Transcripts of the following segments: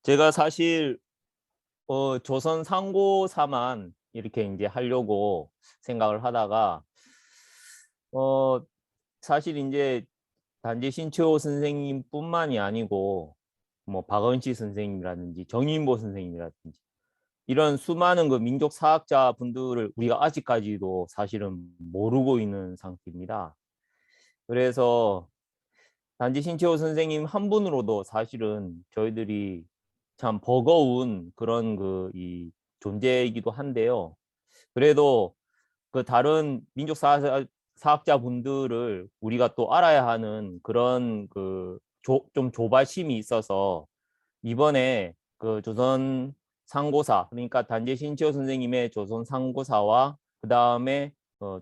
제가 사실 조선 상고사만 이렇게 이제 하려고 생각을 하다가 어 사실 이제 단지 신채호 선생님뿐만이 아니고 뭐 박언시 선생님이라든지 정인보 선생님이라든지 이런 수많은 그 민족 사학자 분들을 우리가 아직까지도 사실은 모르고 있는 상태입니다. 그래서 단지 신채호 선생님 한 분으로도 사실은 저희들이 참 버거운 그런 이 존재이기도 한데요. 그래도 그 다른 민족 사학자 분들을 우리가 또 알아야 하는 그런 좀 조바심이 있어서 이번에 그 조선 상고사, 그러니까 단재 신치호 선생님의 조선 상고사와 그 다음에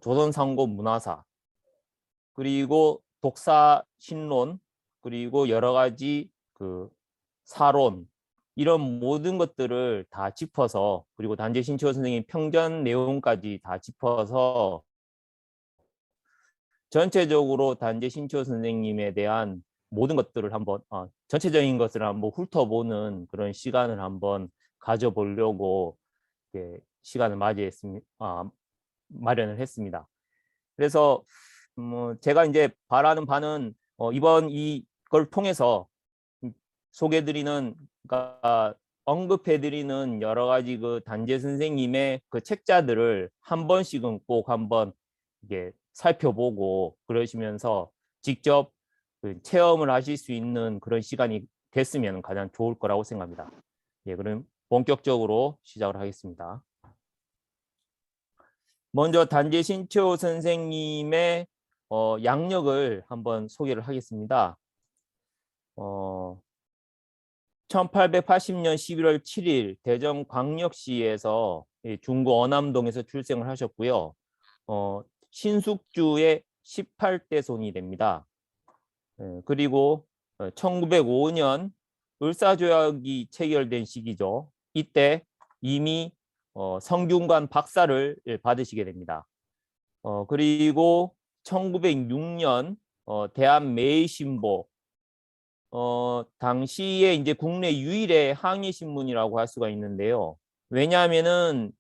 조선 상고 문화사, 그리고 독사 신론, 그리고 여러 가지 그 사론, 이런 모든 것들을 다 짚어서, 그리고 단재 신치호 선생님 평전 내용까지 다 짚어서 전체적으로 단재 신치호 선생님에 대한 모든 것들을 한번 전체적인 것을 한번 훑어보는 그런 시간을 한번 가져보려고 시간을 맞이했습니다. 마련을 했습니다. 그래서 제가 이제 바라는 바는 이번 이걸 통해서 소개드리는, 그러니까 언급해드리는 여러 가지 그 단재 선생님의 그 책자들을 한 번씩은 꼭 한번 이게 살펴보고 그러시면서 직접 그 체험을 하실 수 있는 그런 시간이 됐으면 가장 좋을 거라고 생각합니다. 예, 그럼 본격적으로 시작을 하겠습니다. 먼저 단재 신채호 선생님의 양력을 한번 소개를 하겠습니다. 1880년 11월 7일 대전광역시에서 중구 어남동에서 출생을 하셨고요. 신숙주의 18대 손이 됩니다. 그리고 1905년 을사조약이 체결된 시기죠. 이때 이미 성균관 박사를 받으시게 됩니다. 그리고 1906년 대한매일신보, 당시에 이제 국내 유일의 항해 신문이라고 할 수가 있는데요. 왜냐하면은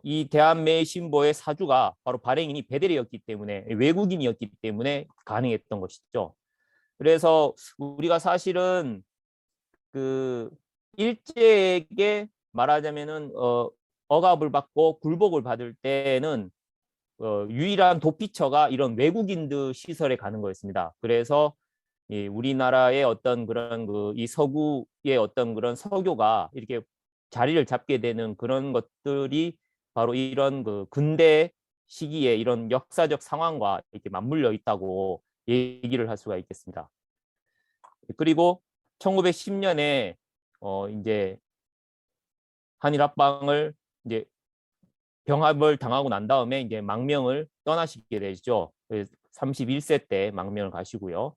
이 대한매일신보의 사주가 바로 발행인이 베델이었기 때문에, 외국인이었기 때문에 가능했던 것이죠. 그래서 우리가 사실은 그 일제에게 말하자면은 억압을 받고 굴복을 받을 때는 유일한 도피처가 이런 외국인들 시설에 가는 거였습니다. 그래서 우리나라의 어떤 그런 이 서구의 어떤 그런 서교가 이렇게 자리를 잡게 되는 그런 것들이 바로 이런 근대 시기에 이런 역사적 상황과 이렇게 맞물려 있다고 얘기를 할 수가 있겠습니다. 그리고 1910년에 이제 한일 합방을 이제 병합을 당하고 난 다음에 이제 망명을 떠나시게 되죠. 31세 때 망명을 가시고요.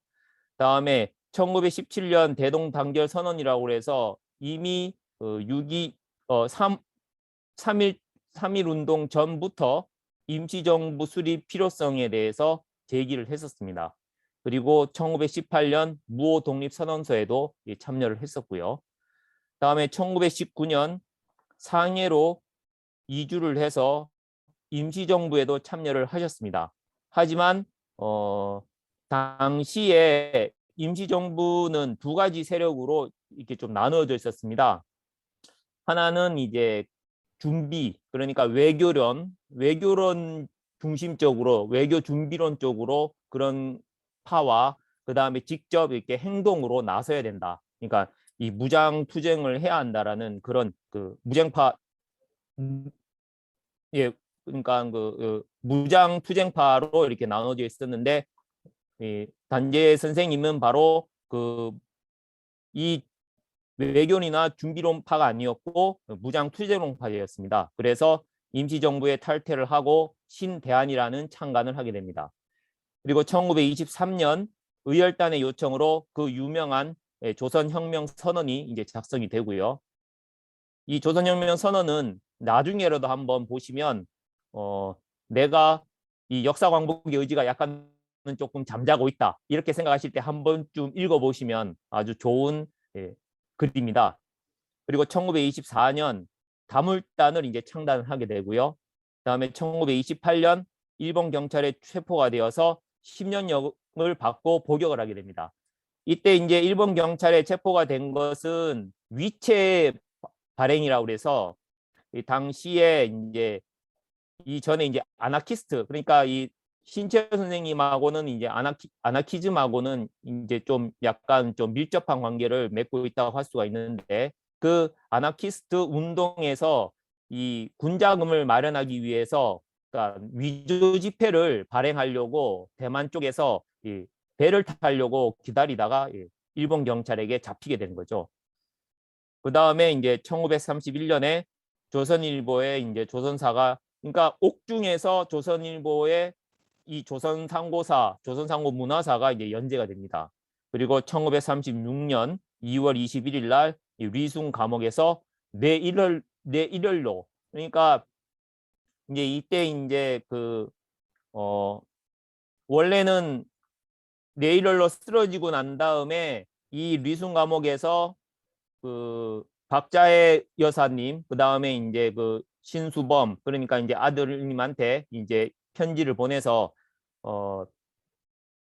다음에 1917년 대동단결 선언이라고 해서 이미 6.2 3.1 운동 전부터 임시정부 수립 필요성에 대해서 제기를 했었습니다. 그리고 1918년 무호 독립선언서에도 참여를 했었고요. 다음에 1919년 상해로 이주를 해서 임시정부에도 참여를 하셨습니다. 하지만 당시에 임시정부는 두 가지 세력으로 이렇게 좀 나누어져 있었습니다. 하나는 이제 준비, 그러니까 외교론 중심적으로, 외교 준비론 쪽으로 그런 파와, 그 다음에 직접 이렇게 행동으로 나서야 된다. 그러니까 이 무장 투쟁을 해야 한다라는 그런 무장파, 예, 그러니까 무장 투쟁파로 이렇게 나눠져 있었는데, 단재 선생님은 바로 이 외교론이나 준비론파가 아니었고 무장 투쟁론파였습니다. 그래서 임시정부의 탈퇴를 하고 신대한이라는 창간을 하게 됩니다. 그리고 1923년 의열단의 요청으로 그 유명한 조선혁명 선언이 이제 작성이 되고요. 이 조선혁명 선언은 나중에라도 한번 보시면 내가 이 역사 광복의 의지가 약간 조금 잠자고 있다, 이렇게 생각하실 때 한 번쯤 읽어보시면 아주 좋은 글입니다. 그리고 1924년 다물단을 이제 창단을 하게 되고요. 그다음에 1928년 일본 경찰에 체포가 되어서 10년형을 받고 복역을 하게 됩니다. 이때 이제 일본 경찰에 체포가 된 것은 위체 발행이라고 그래서 이 당시에 이제 이전에 이제 아나키스트, 그러니까 이 신채호 선생님하고는 이제 아나키즘하고는 이제 좀 약간 좀 밀접한 관계를 맺고 있다고 할 수가 있는데, 그 아나키스트 운동에서 이 군자금을 마련하기 위해서 그러니까 위조 지폐를 발행하려고 대만 쪽에서 이 배를 타려고 기다리다가 일본 경찰에게 잡히게 된 거죠. 그 다음에 이제 1931년에 조선일보의 이제 조선사가, 그러니까 옥중에서 조선일보의 이 조선상고사, 조선상고 문화사가 이제 연재가 됩니다. 그리고 1936년 2월 21일 날 리숭 감옥에서 뇌일혈로, 그러니까 이제 이때 이제 원래는 뇌일혈로 쓰러지고 난 다음에 이 리숭 감옥에서 그 박자의 여사님, 그 다음에 이제 그 신수범, 그러니까 이제 아들님한테 이제 편지를 보내서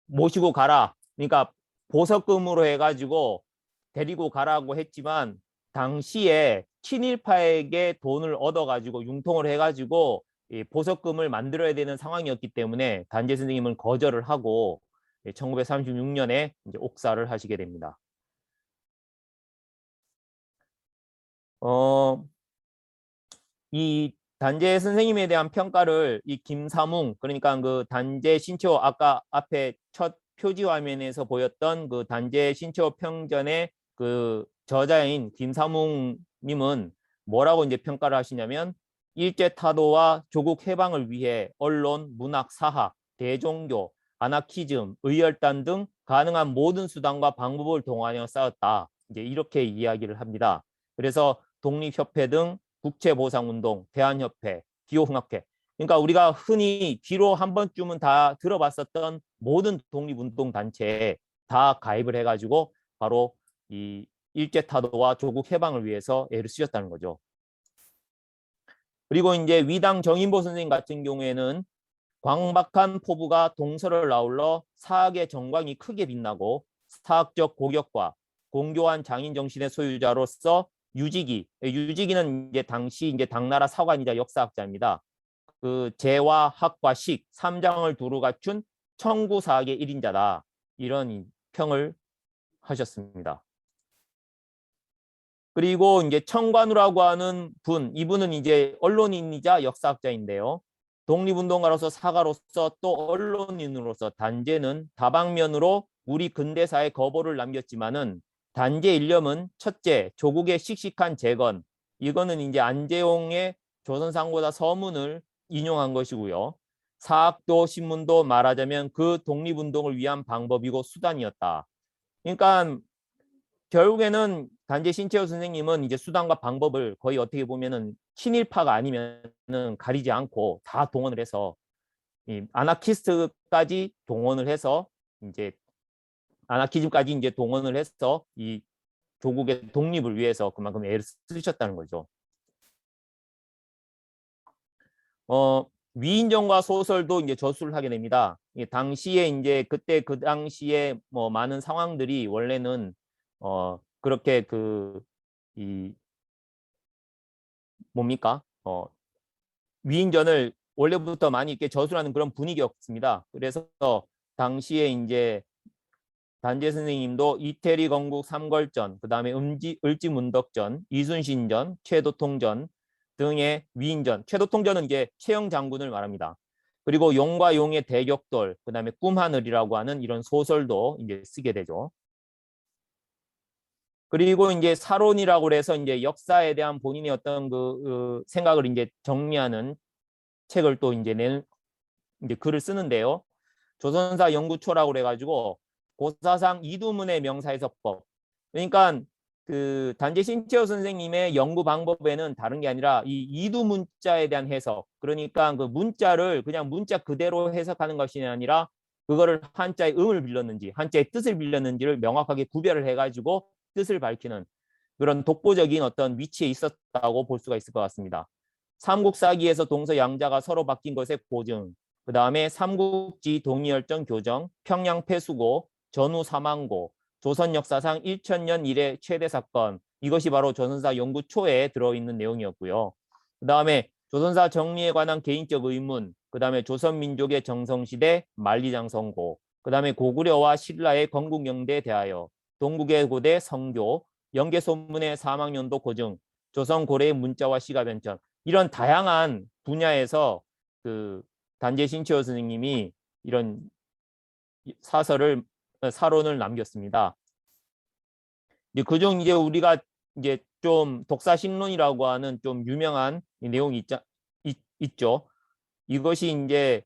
모시고 가라. 그러니까 보석금으로 해가지고 데리고 가라고 했지만, 당시에 친일파에게 돈을 얻어가지고 융통을 해가지고 이 보석금을 만들어야 되는 상황이었기 때문에 단재 선생님은 거절을 하고 1936년에 이제 옥사를 하시게 됩니다. 이 단재 선생님에 대한 평가를 이 김사뭉, 그러니까 그 단재 신채호, 아까 앞에 첫 표지 화면에서 보였던 그 단재 신채호 평전의 그 저자인 김사뭉 님은 뭐라고 이제 평가를 하시냐면, 일제 타도와 조국 해방을 위해 언론, 문학, 사학, 대종교, 아나키즘, 의열단 등 가능한 모든 수단과 방법을 동원하여 싸웠다. 이제 이렇게 이야기를 합니다. 그래서 독립협회 등 국채보상운동, 대한협회, 기호흥학회, 그러니까 우리가 흔히 귀로 한 번쯤은 다 들어봤었던 모든 독립운동 단체에 다 가입을 해가지고 바로 이 일제타도와 조국 해방을 위해서 애를 쓰셨다는 거죠. 그리고 이제 위당 정인보 선생님 같은 경우에는 광박한 포부가 동서를 아울러 사학의 정광이 크게 빛나고 사학적 고격과 공교한 장인 정신의 소유자로서 유지기는 이제 당시 이제 당나라 사관이자 역사학자입니다. 그 재와 학과 식 3장을 두루 갖춘 청구사학의 1인자다. 이런 평을 하셨습니다. 그리고 이제 청관우라고 하는 이분은 이제 언론인이자 역사학자인데요. 독립운동가로서 사가로서 또 언론인으로서 단재는 다방면으로 우리 근대사에 거보를 남겼지만은 단재 일념은 첫째, 조국의 씩씩한 재건. 이거는 이제 안재홍의 조선상고사 서문을 인용한 것이고요. 사학도 신문도 말하자면 그 독립운동을 위한 방법이고 수단이었다. 그러니까 결국에는 단재 신채호 선생님은 이제 수단과 방법을 거의 어떻게 보면은 친일파가 아니면은 가리지 않고 다 동원을 해서 이 아나키스트까지 동원을 해서 이제 아나키즘까지 이제 동원을 해서 이 조국의 독립을 위해서 그만큼 애를 쓰셨다는 거죠. 위인전과 소설도 이제 저술을 하게 됩니다. 당시에 이제 그때 그 당시에 뭐 많은 상황들이 원래는 그렇게 이 뭡니까? 위인전을 원래부터 많이 이렇게 저술하는 그런 분위기였습니다. 그래서 당시에 이제 단재 선생님도 이태리 건국 삼걸전, 그 다음에 을지문덕전, 이순신전, 최도통전 등의 위인전. 최도통전은 이제 최영 장군을 말합니다. 그리고 용과 용의 대격돌, 그 다음에 꿈하늘이라고 하는 이런 소설도 이제 쓰게 되죠. 그리고 이제 사론이라고 해서 이제 역사에 대한 본인의 어떤 생각을 이제 정리하는 책을 또 이제 이제 글을 쓰는데요. 조선사 연구초라고 그래가지고 고사상 이두문의 명사해석법. 그러니까 그 단재 신채호 선생님의 연구 방법에는 다른 게 아니라 이 이두문자에 대한 해석. 그러니까 그 문자를 그냥 문자 그대로 해석하는 것이 아니라 그거를 한자의 음을 빌렸는지 한자의 뜻을 빌렸는지를 명확하게 구별을 해가지고 뜻을 밝히는. 그런 독보적인 어떤 위치에 있었다고 볼 수가 있을 것 같습니다. 삼국사기에서 동서양자가 서로 바뀐 것의 보증, 그 다음에 삼국지 동의열전 교정, 평양 패수고, 전후 사망고, 조선 역사상 1000년 이래 최대 사건, 이것이 바로 조선사 연구 초에 들어있는 내용이었고요. 그 다음에 조선사 정리에 관한 개인적 의문, 그 다음에 조선민족의 정성시대 만리장성고, 그 다음에 고구려와 신라의 건국영대에 대하여, 동국의 고대 성교, 영계소문의 사망연도 고증, 조선 고래의 문자와 시가 변천, 이런 다양한 분야에서 그 단재 신치호 선생님이 이런 사론을 남겼습니다. 그중 이제 우리가 이제 좀 독사신론이라고 하는 좀 유명한 내용이 있죠. 이것이 이제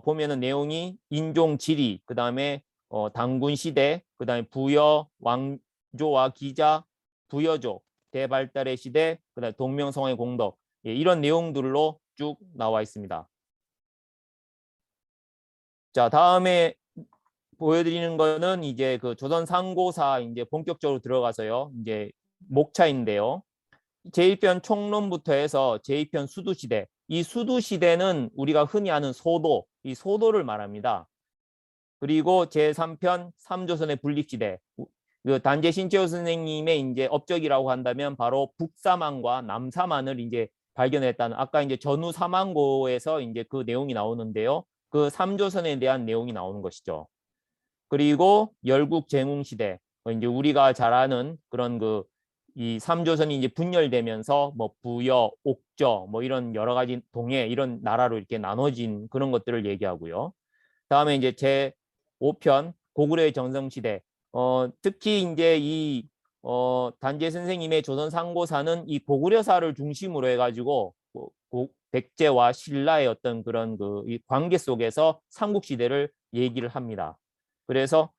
보면은 내용이 인종 지리, 그 다음에 당군 시대, 그 다음에 부여 왕조와 기자, 부여족, 대발달의 시대, 그 다음에 동명성화의 공덕, 예, 이런 내용들로 쭉 나와 있습니다. 자, 다음에 보여드리는 거는 이제 그 조선 상고사 이제 본격적으로 들어가서요. 이제 목차인데요. 제1편 총론부터 해서 제2편 수두시대. 이 수두시대는 우리가 흔히 아는 소도, 이 소도를 말합니다. 그리고 제3편 삼조선의 분립시대. 그 단재 신채호 선생님의 이제 업적이라고 한다면 바로 북사만과 남사만을 이제 발견했다는, 아까 이제 전후 사만고에서 이제 그 내용이 나오는데요. 그 삼조선에 대한 내용이 나오는 것이죠. 그리고 열국 제국 시대, 이제 우리가 잘 아는 그런 그 이 삼조선이 이제 분열되면서 뭐 부여, 옥저, 뭐 이런 여러 가지 동해 이런 나라로 이렇게 나눠진 그런 것들을 얘기하고요. 다음에 이제 제 5편 고구려의 전성 시대. 특히 이제 이 단재 선생님의 조선 상고사는 이 고구려사를 중심으로 해가지고 백제와 신라의 어떤 그런 그 이 관계 속에서 삼국 시대를 얘기를 합니다. 그래서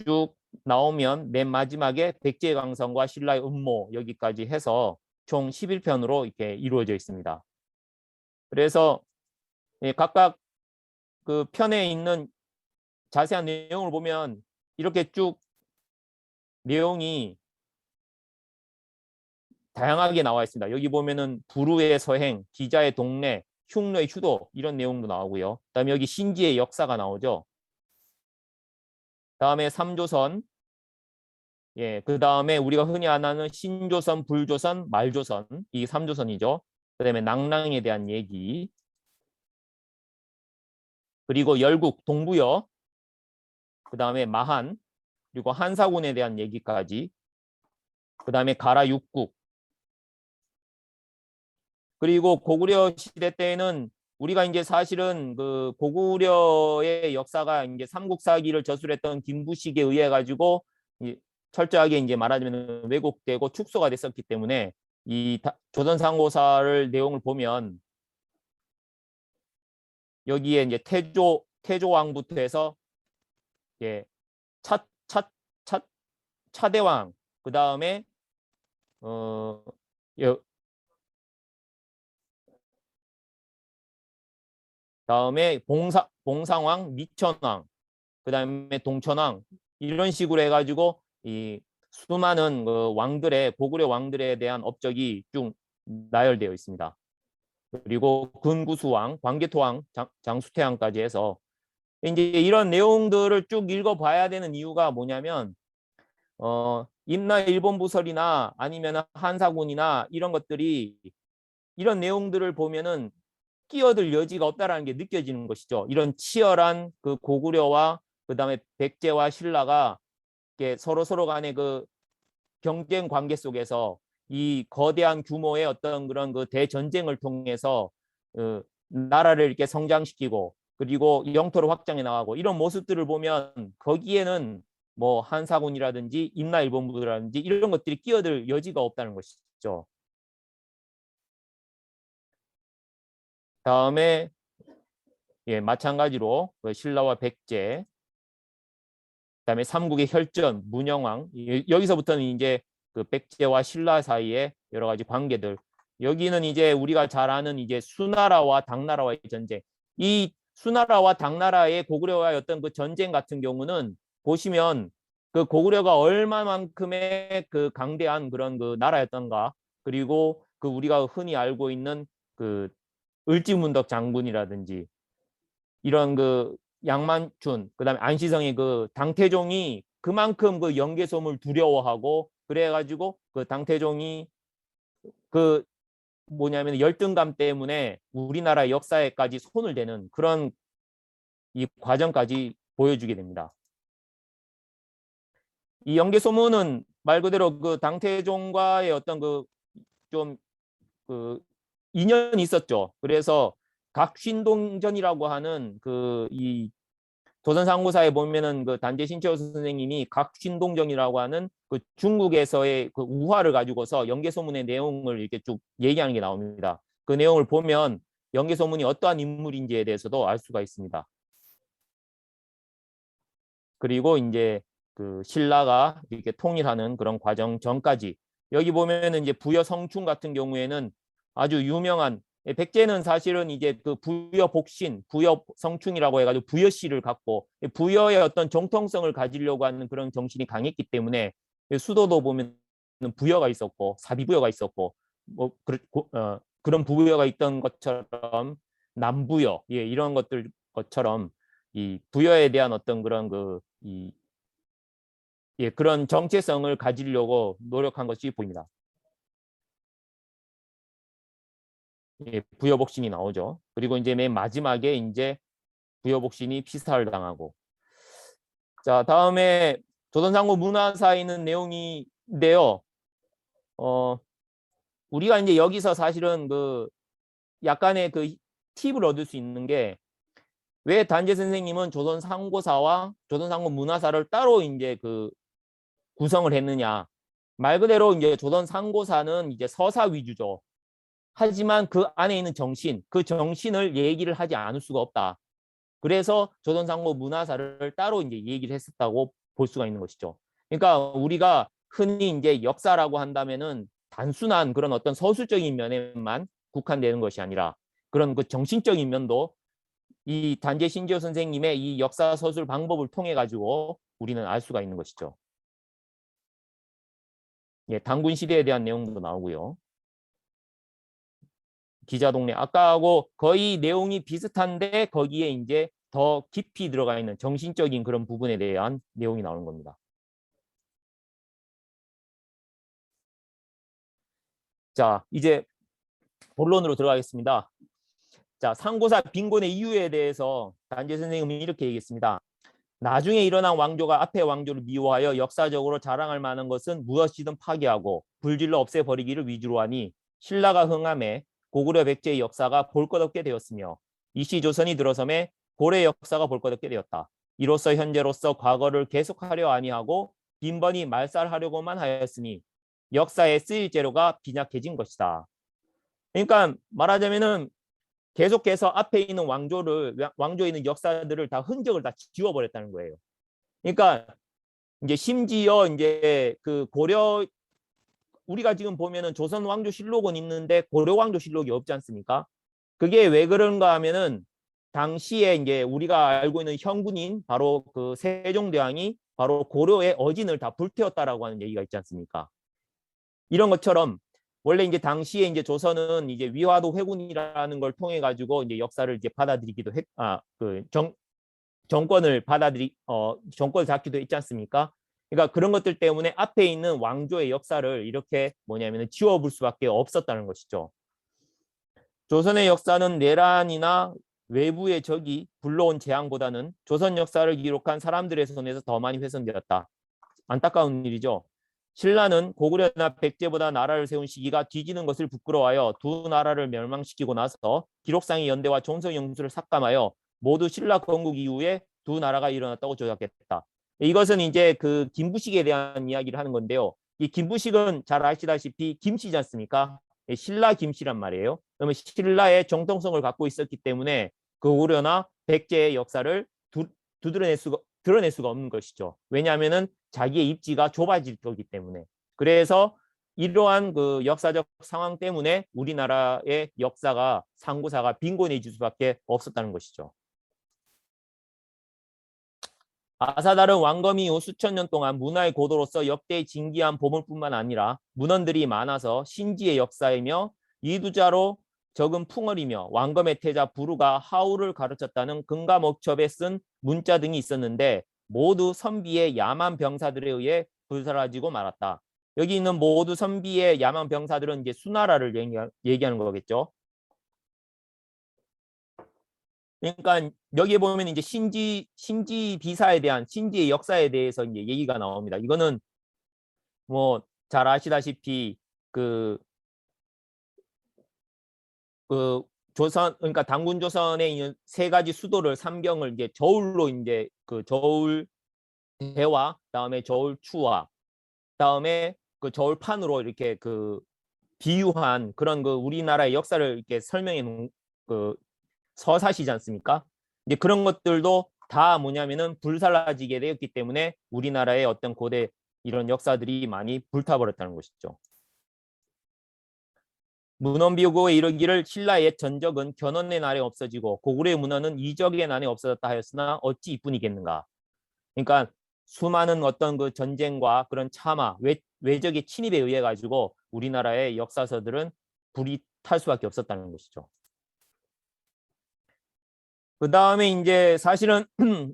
쭉 나오면 맨 마지막에 백제의 강성과 신라의 음모 여기까지 해서 총 11편으로 이렇게 이루어져 있습니다. 그래서 각각 그 편에 있는 자세한 내용을 보면 이렇게 쭉 내용이 다양하게 나와 있습니다. 여기 보면은 부루의 서행, 기자의 동래, 흉노의 휴도 이런 내용도 나오고요. 그다음에 여기 신지의 역사가 나오죠. 다음에 삼조선, 예, 그 다음에 우리가 흔히 아는 신조선, 불조선, 말조선, 이 3조선이죠. 그 다음에 낭랑에 대한 얘기, 그리고 열국, 동부여, 그 다음에 마한, 그리고 한사군에 대한 얘기까지, 그 다음에 가라 육국, 그리고 고구려 시대 때에는 우리가 이제 사실은 그 고구려의 역사가 이제 삼국사기를 저술했던 김부식에 의해 가지고 철저하게 이제 말하자면 왜곡되고 축소가 됐었기 때문에 이 조선상고사를 내용을 보면 여기에 이제 태조왕부터 해서 예, 차대왕, 그 다음에 다음에 봉상왕, 미천왕, 그 다음에 동천왕 이런 식으로 해가지고 이 수많은 그 왕들의 고구려 왕들에 대한 업적이 쭉 나열되어 있습니다. 그리고 근구수왕, 광개토왕, 장수태왕까지 해서 이제 이런 내용들을 쭉 읽어봐야 되는 이유가 뭐냐면 임나 일본 부설이나 아니면 한사군이나 이런 것들이 이런 내용들을 보면은 끼어들 여지가 없다라는 게 느껴지는 것이죠. 이런 치열한 그 고구려와 그 다음에 백제와 신라가 서로 간의 그 경쟁 관계 속에서 이 거대한 규모의 어떤 그런 그 대전쟁을 통해서 나라를 이렇게 성장시키고 그리고 영토를 확장해 나가고 이런 모습들을 보면 거기에는 뭐 한사군이라든지 임나일본부라든지 이런 것들이 끼어들 여지가 없다는 것이죠. 다음에 예, 마찬가지로 그 신라와 백제, 그다음에 삼국의 혈전, 문영왕, 여기서부터는 이제 그 백제와 신라 사이의 여러 가지 관계들. 여기는 이제 우리가 잘 아는 이제 수나라와 당나라와의 전쟁. 이 수나라와 당나라의 고구려와의 어떤 그 전쟁 같은 경우는 보시면 그 고구려가 얼마만큼의 그 강대한 그런 그 나라였던가, 그리고 그 우리가 흔히 알고 있는 그 을지문덕 장군이라든지 이런 그 양만춘, 그다음에 안시성의 그 당태종이 그만큼 그 영계솜을 두려워하고, 그래가지고 그 당태종이 그 뭐냐면 열등감 때문에 우리나라 역사에까지 손을 대는 그런 이 과정까지 보여주게 됩니다. 이 영계소문은 말 그대로 그 당태종과의 어떤 그 좀 그 인연이 있었죠. 그래서 각신동전이라고 하는 그 이 조선상고사에 보면은 그 단재 신채호 선생님이 각신동전이라고 하는 그 중국에서의 그 우화를 가지고서 영계소문의 내용을 이렇게 쭉 얘기하는 게 나옵니다. 그 내용을 보면 영계소문이 어떠한 인물인지에 대해서도 알 수가 있습니다. 그리고 이제 그 신라가 이렇게 통일하는 그런 과정 전까지, 여기 보면은 이제 부여 성충 같은 경우에는 아주 유명한, 백제는 사실은 이제 그 부여 복신, 부여 성충이라고 해가지고 부여씨를 갖고 부여의 어떤 정통성을 가지려고 하는 그런 정신이 강했기 때문에 수도도 보면 부여가 있었고 사비부여가 있었고 뭐 그런 부여가 있던 것처럼 남부여, 예, 이런 것처럼 이 부여에 대한 어떤 그런 예, 그런 정체성을 가지려고 노력한 것이 보입니다. 예, 부여복신이 나오죠. 그리고 이제 맨 마지막에 이제 부여복신이 피살을 당하고. 자, 다음에 조선상고 문화사에 있는 내용인데요. 우리가 이제 여기서 사실은 그 약간의 그 팁을 얻을 수 있는 게, 왜 단재 선생님은 조선상고사와 조선상고 문화사를 따로 이제 그 구성을 했느냐. 말 그대로 이제 조선 상고사는 이제 서사 위주죠. 하지만 그 안에 있는 정신, 그 정신을 얘기를 하지 않을 수가 없다. 그래서 조선 상고 문화사를 따로 이제 얘기를 했었다고 볼 수가 있는 것이죠. 그러니까 우리가 흔히 이제 역사라고 한다면은 단순한 그런 어떤 서술적인 면에만 국한되는 것이 아니라 그런 그 정신적인 면도 이 단재 신지호 선생님의 이 역사 서술 방법을 통해 가지고 우리는 알 수가 있는 것이죠. 예, 단군 시대에 대한 내용도 나오고요. 기자동네 아까하고 거의 내용이 비슷한데 거기에 이제 더 깊이 들어가 있는 정신적인 그런 부분에 대한 내용이 나오는 겁니다. 자, 이제 본론으로 들어가겠습니다. 자, 상고사 빈곤의 이유에 대해서 단재 선생님은 이렇게 얘기했습니다. 나중에 일어난 왕조가 앞의 왕조를 미워하여 역사적으로 자랑할 만한 것은 무엇이든 파괴하고 불질러 없애버리기를 위주로 하니 신라가 흥함에 고구려 백제의 역사가 볼 것 없게 되었으며 이시 조선이 들어섬에 고려의 역사가 볼 것 없게 되었다. 이로써 현재로서 과거를 계속하려 아니하고 빈번히 말살하려고만 하였으니 역사에 쓰일 재료가 빈약해진 것이다. 그러니까 말하자면은 계속해서 앞에 있는 왕조에 있는 역사들을 다 흔적을 다 지워버렸다는 거예요. 그러니까 이제 심지어 이제 그 고려, 우리가 지금 보면은 조선 왕조 실록은 있는데 고려 왕조 실록이 없지 않습니까? 그게 왜 그런가 하면은 당시에 이제 우리가 알고 있는 형군인 바로 그 세종대왕이 바로 고려의 어진을 다 불태웠다라고 하는 얘기가 있지 않습니까? 이런 것처럼 원래 이제 당시에 이제 조선은 이제 위화도 회군이라는 걸 통해 가지고 이제 역사를 이제 받아들이기도 정권을 정권을 잡기도 했지 않습니까? 그러니까 그런 것들 때문에 앞에 있는 왕조의 역사를 이렇게 뭐냐면 지워볼 수밖에 없었다는 것이죠. 조선의 역사는 내란이나 외부의 적이 불러온 재앙보다는 조선 역사를 기록한 사람들의 손에서 더 많이 훼손되었다. 안타까운 일이죠. 신라는 고구려나 백제보다 나라를 세운 시기가 뒤지는 것을 부끄러워하여 두 나라를 멸망시키고 나서 기록상의 연대와 종성 영수를 삭감하여 모두 신라 건국 이후에 두 나라가 일어났다고 조작했다. 이것은 이제 그 김부식에 대한 이야기를 하는 건데요. 이 김부식은 잘 아시다시피 김씨지 않습니까? 신라 김씨란 말이에요. 그러면 신라의 정통성을 갖고 있었기 때문에 고구려나 백제의 역사를 드러낼 수가 없는 것이죠. 왜냐하면은 자기의 입지가 좁아질 거기 때문에. 그래서 이러한 그 역사적 상황 때문에 우리나라의 역사가 상고사가 빈곤해질 수밖에 없었다는 것이죠. 아사달은 왕검 이후 수천 년 동안 문화의 고도로서 역대 진기한 보물뿐만 아니라 문헌들이 많아서 신지의 역사이며 이두자로 적은 풍월이며 왕검의 태자 부르가 하우를 가르쳤다는 금가목첩에 쓴 문자 등이 있었는데 모두 선비의 야만 병사들에 의해 불사라지고 말았다. 여기 있는 모두 선비의 야만 병사들은 이제 수나라를 얘기하는 거겠죠. 그러니까 여기에 보면 이제 신지 비사에 대한 신지의 역사에 대해서 이제 얘기가 나옵니다. 이거는 뭐 잘 아시다시피 그 조선 그러니까 당군 조선의 있는 세 가지 수도를 삼경을 이제 저울로 이제 그 저울 대화 다음에 저울 추화 다음에 그 저울판으로 이렇게 그 비유한 그런 그 우리나라의 역사를 이렇게 설명해 놓은 그 서사시지 않습니까? 이제 그런 것들도 다 뭐냐면은 불살라지게 되었기 때문에 우리나라의 어떤 고대 이런 역사들이 많이 불타버렸다는 것이죠. 문헌비고에 이르기를 신라의 옛 전적은 견훤의 날에 없어지고 고구려의 문헌은 이적의 날에 없어졌다 하였으나 어찌 이뿐이겠는가. 그러니까 수많은 어떤 그 전쟁과 그런 참화 외적의 침입에 의해 가지고 우리나라의 역사서들은 불이 탈 수밖에 없었다는 것이죠. 그 다음에 이제 사실은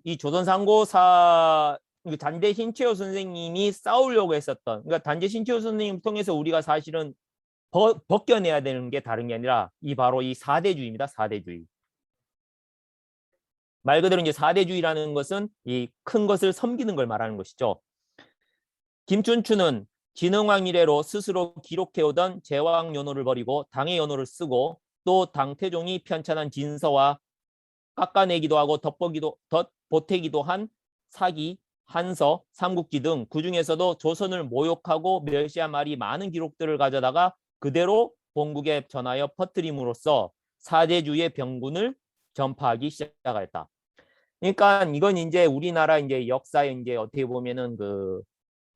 이 조선상고사 단재 신채호 선생님이 싸우려고 했었던 그러니까 단재 신채호 선생님 통해서 우리가 사실은 벗겨내야 되는 게 다른 게 아니라 이 바로 이 사대주의입니다. 사대주의. 말 그대로 이제 사대주의라는 것은 이 큰 것을 섬기는 걸 말하는 것이죠. 김춘추는 진흥왕 이래로 스스로 기록해오던 제왕 연호를 버리고 당의 연호를 쓰고 또 당태종이 편찬한 진서와 깎아내기도 하고 덧보태기도 한 사기, 한서, 삼국지 등 그중에서도 조선을 모욕하고 멸시한 말이 많은 기록들을 가져다가 그대로 본국에 전하여 퍼뜨림으로써 사대주의의 병군을 전파하기 시작하였다. 그러니까 이건 이제 우리나라 이제 역사에 이제 어떻게 보면은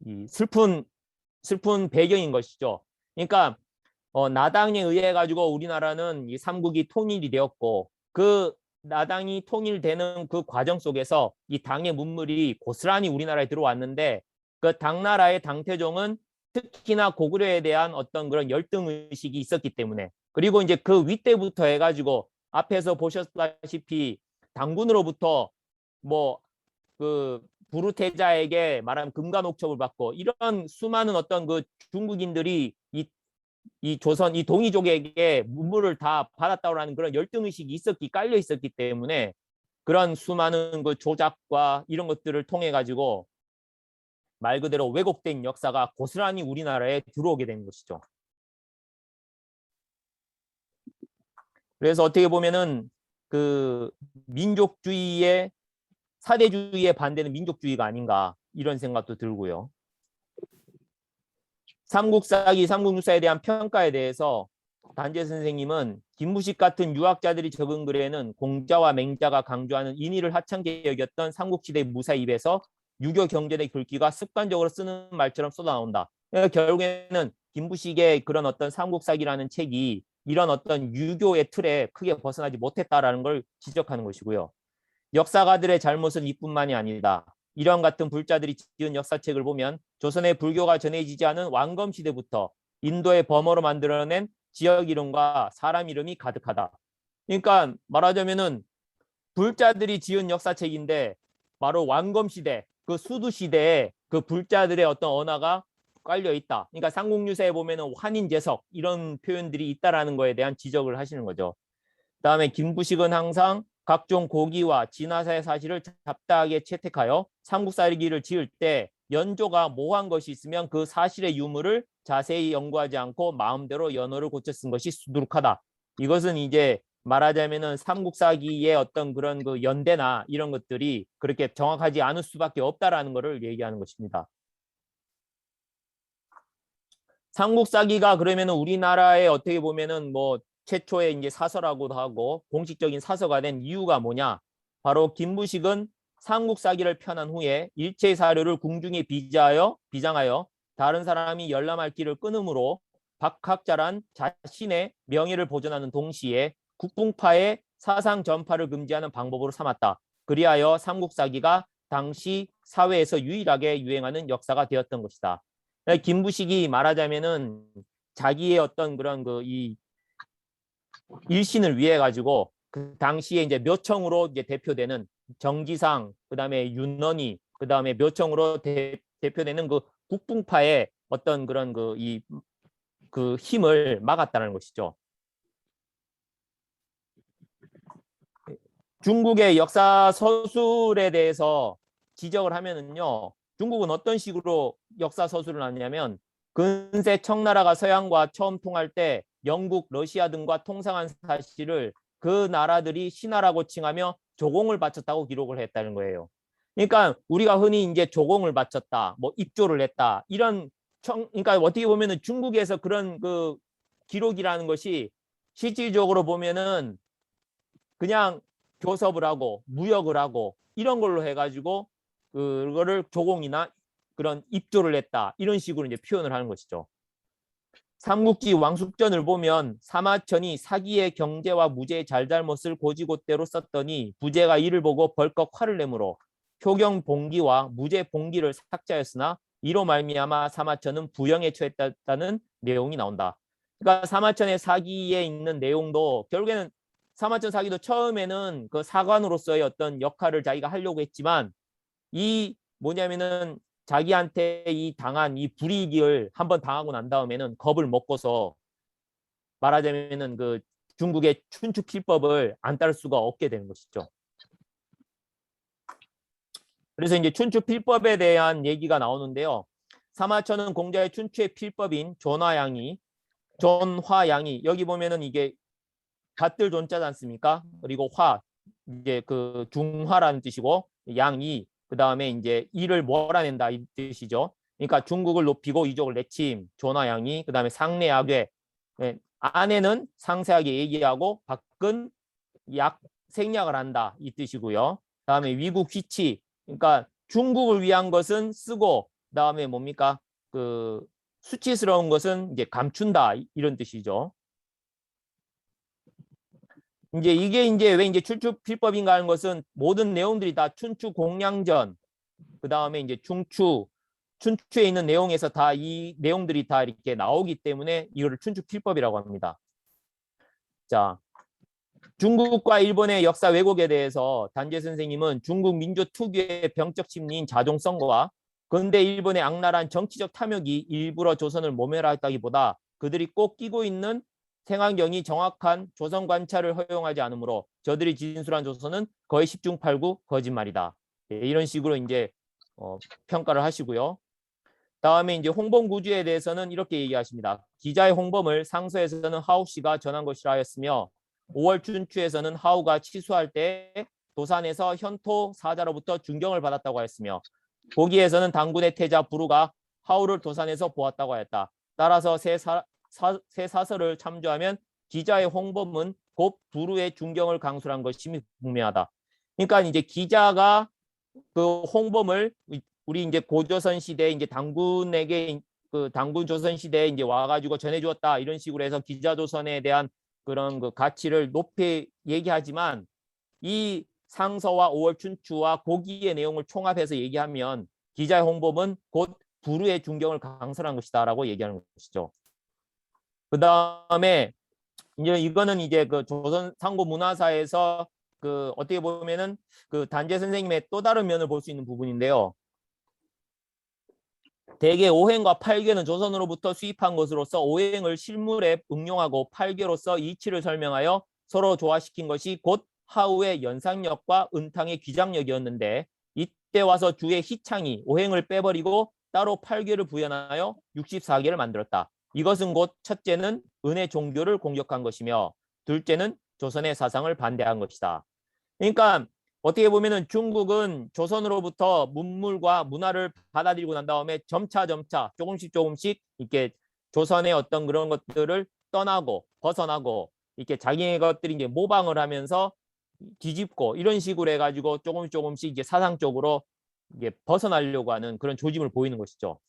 이 슬픈 배경인 것이죠. 그러니까 나당에 의해 가지고 우리나라는 이 삼국이 통일이 되었고 그 나당이 통일되는 그 과정 속에서 이 당의 문물이 고스란히 우리나라에 들어왔는데 그 당나라의 당태종은 특히나 고구려에 대한 어떤 그런 열등 의식이 있었기 때문에 그리고 이제 그 윗대부터 해가지고 앞에서 보셨다시피 당군으로부터 뭐 그 부르테자에게 말하면 금관옥첩을 받고 이런 수많은 어떤 그 중국인들이 이 조선 이 동이족에게 문물을 다 받았다라는 그런 열등 의식이 깔려 있었기 때문에 그런 수많은 그 조작과 이런 것들을 통해 가지고 말 그대로 왜곡된 역사가 고스란히 우리나라에 들어오게 된 것이죠. 그래서 어떻게 보면은 그 민족주의의 사대주의에 반대는 민족주의가 아닌가 이런 생각도 들고요. 삼국사기, 삼국유사에 대한 평가에 대해서 단재 선생님은 김무식 같은 유학자들이 적은 글에는 공자와 맹자가 강조하는 인의를 하찮게 여겼던 삼국시대 무사 입에서 유교 경전의 글귀가 습관적으로 쓰는 말처럼 쏟아나온다. 그러니까 결국에는 김무식의 그런 어떤 삼국사기라는 책이 이런 어떤 유교의 틀에 크게 벗어나지 못했다라는 걸 지적하는 것이고요. 역사가들의 잘못은 이뿐만이 아니다. 이런 같은 불자들이 지은 역사책을 보면 조선의 불교가 전해지지 않은 왕검 시대부터 인도의 범어로 만들어낸 지역 이름과 사람 이름이 가득하다. 그러니까 말하자면은 불자들이 지은 역사책인데 바로 왕검 시대, 그 수두 시대에 그 불자들의 어떤 언어가 깔려 있다. 그러니까 삼국유사에 보면은 환인제석 이런 표현들이 있다라는 거에 대한 지적을 하시는 거죠. 그다음에 김부식은 항상 각종 고기와 진화사의 사실을 잡다하게 채택하여 삼국사기를 지을 때 연조가 모호한 것이 있으면 그 사실의 유무를 자세히 연구하지 않고 마음대로 연어를 고쳐 쓴 것이 수두룩하다. 이것은 이제 말하자면은 삼국사기의 어떤 그런 그 연대나 이런 것들이 그렇게 정확하지 않을 수밖에 없다라는 것을 얘기하는 것입니다. 삼국사기가 그러면은 우리나라에 어떻게 보면은 뭐 최초의 이제 사서라고도 하고 공식적인 사서가 된 이유가 뭐냐? 바로 김부식은 삼국사기를 펴난 후에 일체 사료를 궁중에 비장하여 다른 사람이 열람할 길을 끊음으로 박학자란 자신의 명예를 보존하는 동시에 국붕파의 사상 전파를 금지하는 방법으로 삼았다. 그리하여 삼국사기가 당시 사회에서 유일하게 유행하는 역사가 되었던 것이다. 김부식이 말하자면은 자기의 어떤 그런 이 일신을 위해 가지고 그 당시에 이제 묘청으로 이제 대표되는 정지상, 그다음에 윤원희, 그다음에 묘청으로 대표되는 그 국풍파의 어떤 그런 그 힘을 막았다는 것이죠. 중국의 역사 서술에 대해서 지적을 하면은요, 중국은 어떤 식으로 역사 서술을 하냐면 근세 청나라가 서양과 처음 통할 때 영국, 러시아 등과 통상한 사실을 그 나라들이 신하라고 칭하며 조공을 바쳤다고 기록을 했다는 거예요. 그러니까 우리가 흔히 이제 조공을 바쳤다, 뭐 입조를 했다, 이런 그러니까 어떻게 보면은 중국에서 그런 그 기록이라는 것이 실질적으로 보면은 그냥 교섭을 하고 무역을 하고 이런 걸로 해가지고 그거를 조공이나 그런 입조를 했다, 이런 식으로 이제 표현을 하는 것이죠. 삼국지 왕숙전을 보면 사마천이 사기의 경제와 무제의 잘잘못을 고지고대로 썼더니 부제가 이를 보고 벌컥 화를 내므로 효경 봉기와 무제 봉기를 삭제하였으나 이로 말미암아 사마천은 부영에 처했다는 내용이 나온다. 그러니까 사마천의 사기에 있는 내용도 결국에는 사마천 사기도 처음에는 그 사관으로서의 어떤 역할을 자기가 하려고 했지만 이 뭐냐면은 자기한테 이 당한 이 불이익을 한번 당하고 난 다음에는 겁을 먹고서 말하자면은 그 중국의 춘추 필법을 안 따를 수가 없게 되는 것이죠. 그래서 이제 춘추 필법에 대한 얘기가 나오는데요. 사마천은 공자의 춘추의 필법인 존화양이 여기 보면은 이게 밭들 존자지 않습니까? 그리고 화 이제 그 중화라는 뜻이고 양이 그 다음에 이제 이를 몰아낸다 이 뜻이죠. 그러니까 중국을 높이고 이족을 내침 존화양이 그 다음에 상내악외 안에는 상세하게 얘기하고 밖은 약 생략을 한다 이 뜻이고요. 다음에 위국 휘치 그러니까 중국을 위한 것은 쓰고 그다음에 뭡니까 그 수치스러운 것은 이제 감춘다 이런 뜻이죠. 이제 이게 이제 왜 이제 춘추 필법인가 하는 것은 모든 내용들이 다 춘추 공량전 그 다음에 이제 춘추에 있는 내용에서 다 이 내용들이 다 이렇게 나오기 때문에 이거를 춘추 필법이라고 합니다. 자, 중국과 일본의 역사 왜곡에 대해서 단재 선생님은 중국 민족 특유의 병적 심리인 자종성과 근대 일본의 악랄한 정치적 탐욕이 일부러 조선을 모멸하였다기보다 그들이 꼭 끼고 있는 생환경이 정확한 조선 관찰을 허용하지 않으므로 저들이 진술한 조선은 거의 10중 8구 거짓말이다. 이런 식으로 이제 평가를 하시고요. 다음에 이제 홍범 구주에 대해서는 이렇게 얘기하십니다. 기자의 홍범을 상서에서는 하우 씨가 전한 것이라 하였으며 5월 춘추에서는 하우가 치수할 때 도산에서 현토 사자로부터 중경을 받았다고 하였으며 고기에서는 당군의 태자 부루가 하우를 도산에서 보았다고 하였다. 따라서 새 사설을 참조하면 기자의 홍범은 곧 부루의 중경을 강술한 것이 분명하다. 그러니까 이제 기자가 그 홍범을 우리 이제 고조선 시대 이제 당군에게 그 당군 조선 시대에 이제 와가지고 전해주었다 이런 식으로 해서 기자조선에 대한 그런 그 가치를 높이 얘기하지만 이 상서와 5월 춘추와 고기의 내용을 총합해서 얘기하면 기자의 홍범은 곧 부루의 중경을 강설한 것이다라고 얘기하는 것이죠. 그 다음에 이제 이거는 이제 그 조선 상고 문화사에서 그 어떻게 보면은 그 단재 선생님의 또 다른 면을 볼 수 있는 부분인데요. 대개 오행과 팔괘는 조선으로부터 수입한 것으로서 오행을 실물에 응용하고 팔괘로서 이치를 설명하여 서로 조화시킨 것이 곧 하우의 연상력과 은탕의 귀장력이었는데 이때 와서 주의 희창이 오행을 빼버리고 따로 팔괘를 부연하여 64개를 만들었다. 이것은 곧 첫째는 은의 종교를 공격한 것이며 둘째는 조선의 사상을 반대한 것이다. 그러니까 어떻게 보면은 중국은 조선으로부터 문물과 문화를 받아들이고 난 다음에 점차 조금씩 이렇게 조선의 어떤 그런 것들을 떠나고 벗어나고 이렇게 자기의 것들이 이제 모방을 하면서 뒤집고 이런 식으로 해가지고 조금씩 이제 사상적으로 이게 벗어나려고 하는 그런 조짐을 보이는 것이죠.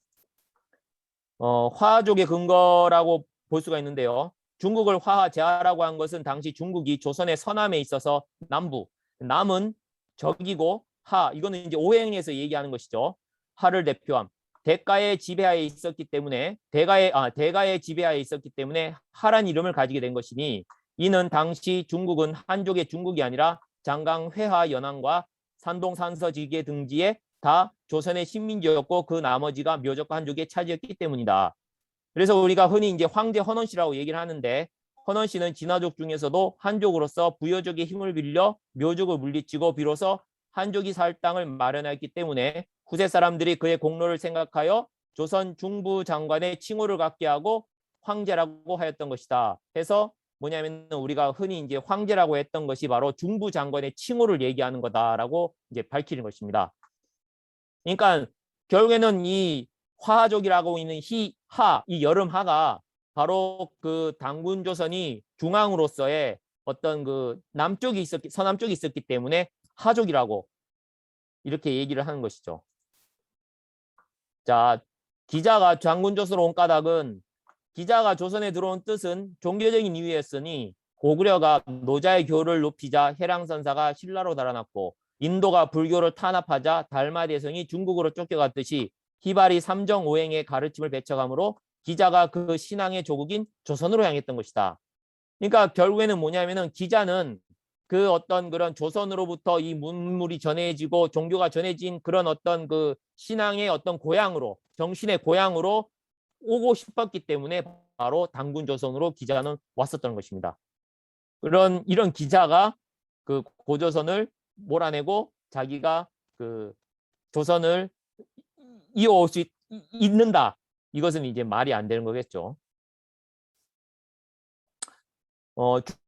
화족의 근거라고 볼 수가 있는데요. 중국을 화하제하라고 한 것은 당시 중국이 조선의 서남에 있어서 남은 적이고 하, 이거는 이제 오행에서 얘기하는 것이죠. 하를 대표함. 대가의 지배하에 있었기 때문에 대가의 지배하에 있었기 때문에 하란 이름을 가지게 된 것이니 이는 당시 중국은 한족의 중국이 아니라 장강, 회하, 연안과 산동, 산서, 지계 등지에 다 조선의 식민지였고 그 나머지가 묘족과 한족의 차지였기 때문이다. 그래서 우리가 흔히 이제 황제 헌원 씨라고 얘기를 하는데 헌원 씨는 진화족 중에서도 한족으로서 부여족의 힘을 빌려 묘족을 물리치고 비로소 한족이 살 땅을 마련했기 때문에 후세 사람들이 그의 공로를 생각하여 조선 중부 장관의 칭호를 갖게 하고 황제라고 하였던 것이다. 해서 뭐냐면 우리가 흔히 이제 황제라고 했던 것이 바로 중부 장관의 칭호를 얘기하는 거다라고 이제 밝히는 것입니다. 그러니까 결국에는 이 화족이라고 있는 이 여름하가 바로 그 당군 조선이 중앙으로서의 어떤 그 서남 쪽이 있었기 때문에 하족이라고 이렇게 얘기를 하는 것이죠. 자, 기자가 장군 조선으로 온 까닭은 기자가 조선에 들어온 뜻은 종교적인 이유였으니 고구려가 노자의 교를 높이자 해랑선사가 신라로 달아났고 인도가 불교를 탄압하자 달마대성이 중국으로 쫓겨갔듯이 희발이 삼정오행의 가르침을 배척하므로 기자가 그 신앙의 조국인 조선으로 향했던 것이다. 그러니까 결국에는 뭐냐면은 기자는 그 어떤 그런 조선으로부터 이 문물이 전해지고 종교가 전해진 그런 어떤 그 신앙의 어떤 고향으로 정신의 고향으로 오고 싶었기 때문에 바로 당군 조선으로 기자는 왔었던 것입니다. 이런 기자가 그 고조선을 몰아내고 자기가 그 조선을 이어올 수 있는다. 이것은 이제 말이 안 되는 거겠죠.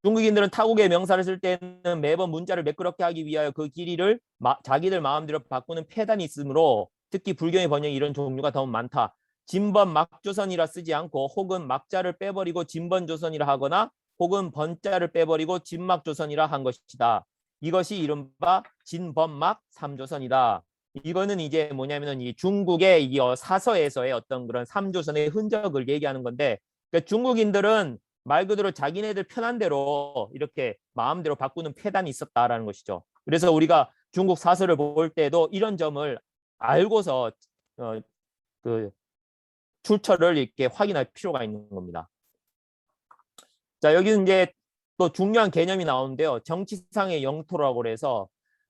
중국인들은 타국의 명사를 쓸 때는 매번 문자를 매끄럽게 하기 위하여 그 길이를 자기들 마음대로 바꾸는 폐단이 있으므로 특히 불경의 번역이 이런 종류가 더 많다. 진번 막조선이라 쓰지 않고 혹은 막자를 빼버리고 진번조선이라 하거나 혹은 번자를 빼버리고 진막조선이라 한 것이다. 이것이 이른바 진번막 삼조선이다. 이거는 이제 뭐냐면은 이 중국의 이 사서에서의 어떤 그런 삼조선의 흔적을 얘기하는 건데, 그러니까 중국인들은 말 그대로 자기네들 편한 대로 이렇게 마음대로 바꾸는 폐단이 있었다라는 것이죠. 그래서 우리가 중국 사서를 볼 때도 이런 점을 알고서 그 출처를 이렇게 확인할 필요가 있는 겁니다. 자, 여기는 이제 또 중요한 개념이 나오는데요. 정치상의 영토라고 해서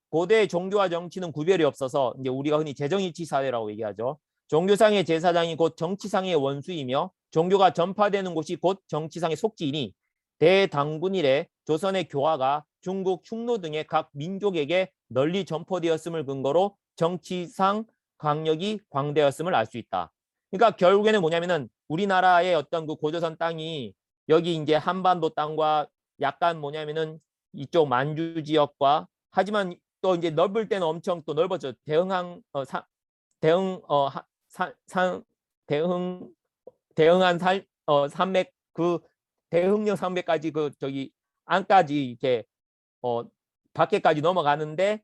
고대 종교와 정치는 구별이 없어서 이제 우리가 흔히 재정일치 사회라고 얘기하죠. 종교상의 제사장이 곧 정치상의 원수이며 종교가 전파되는 곳이 곧 정치상의 속지이니 대당군 이래 조선의 교화가 중국, 충노 등의 각 민족에게 널리 전포되었음을 근거로 정치상 강력이 광대였음을 알 수 있다. 그러니까 결국에는 뭐냐면은 우리나라의 어떤 그 고조선 땅이 여기 이제 한반도 땅과 약간 뭐냐면은 이쪽 만주 지역과 하지만 또 이제 넓을 때는 엄청 또 넓어져 대흥한 산맥 그 대흥령 산맥까지 그 저기 안까지 이렇게 밖에까지 넘어가는데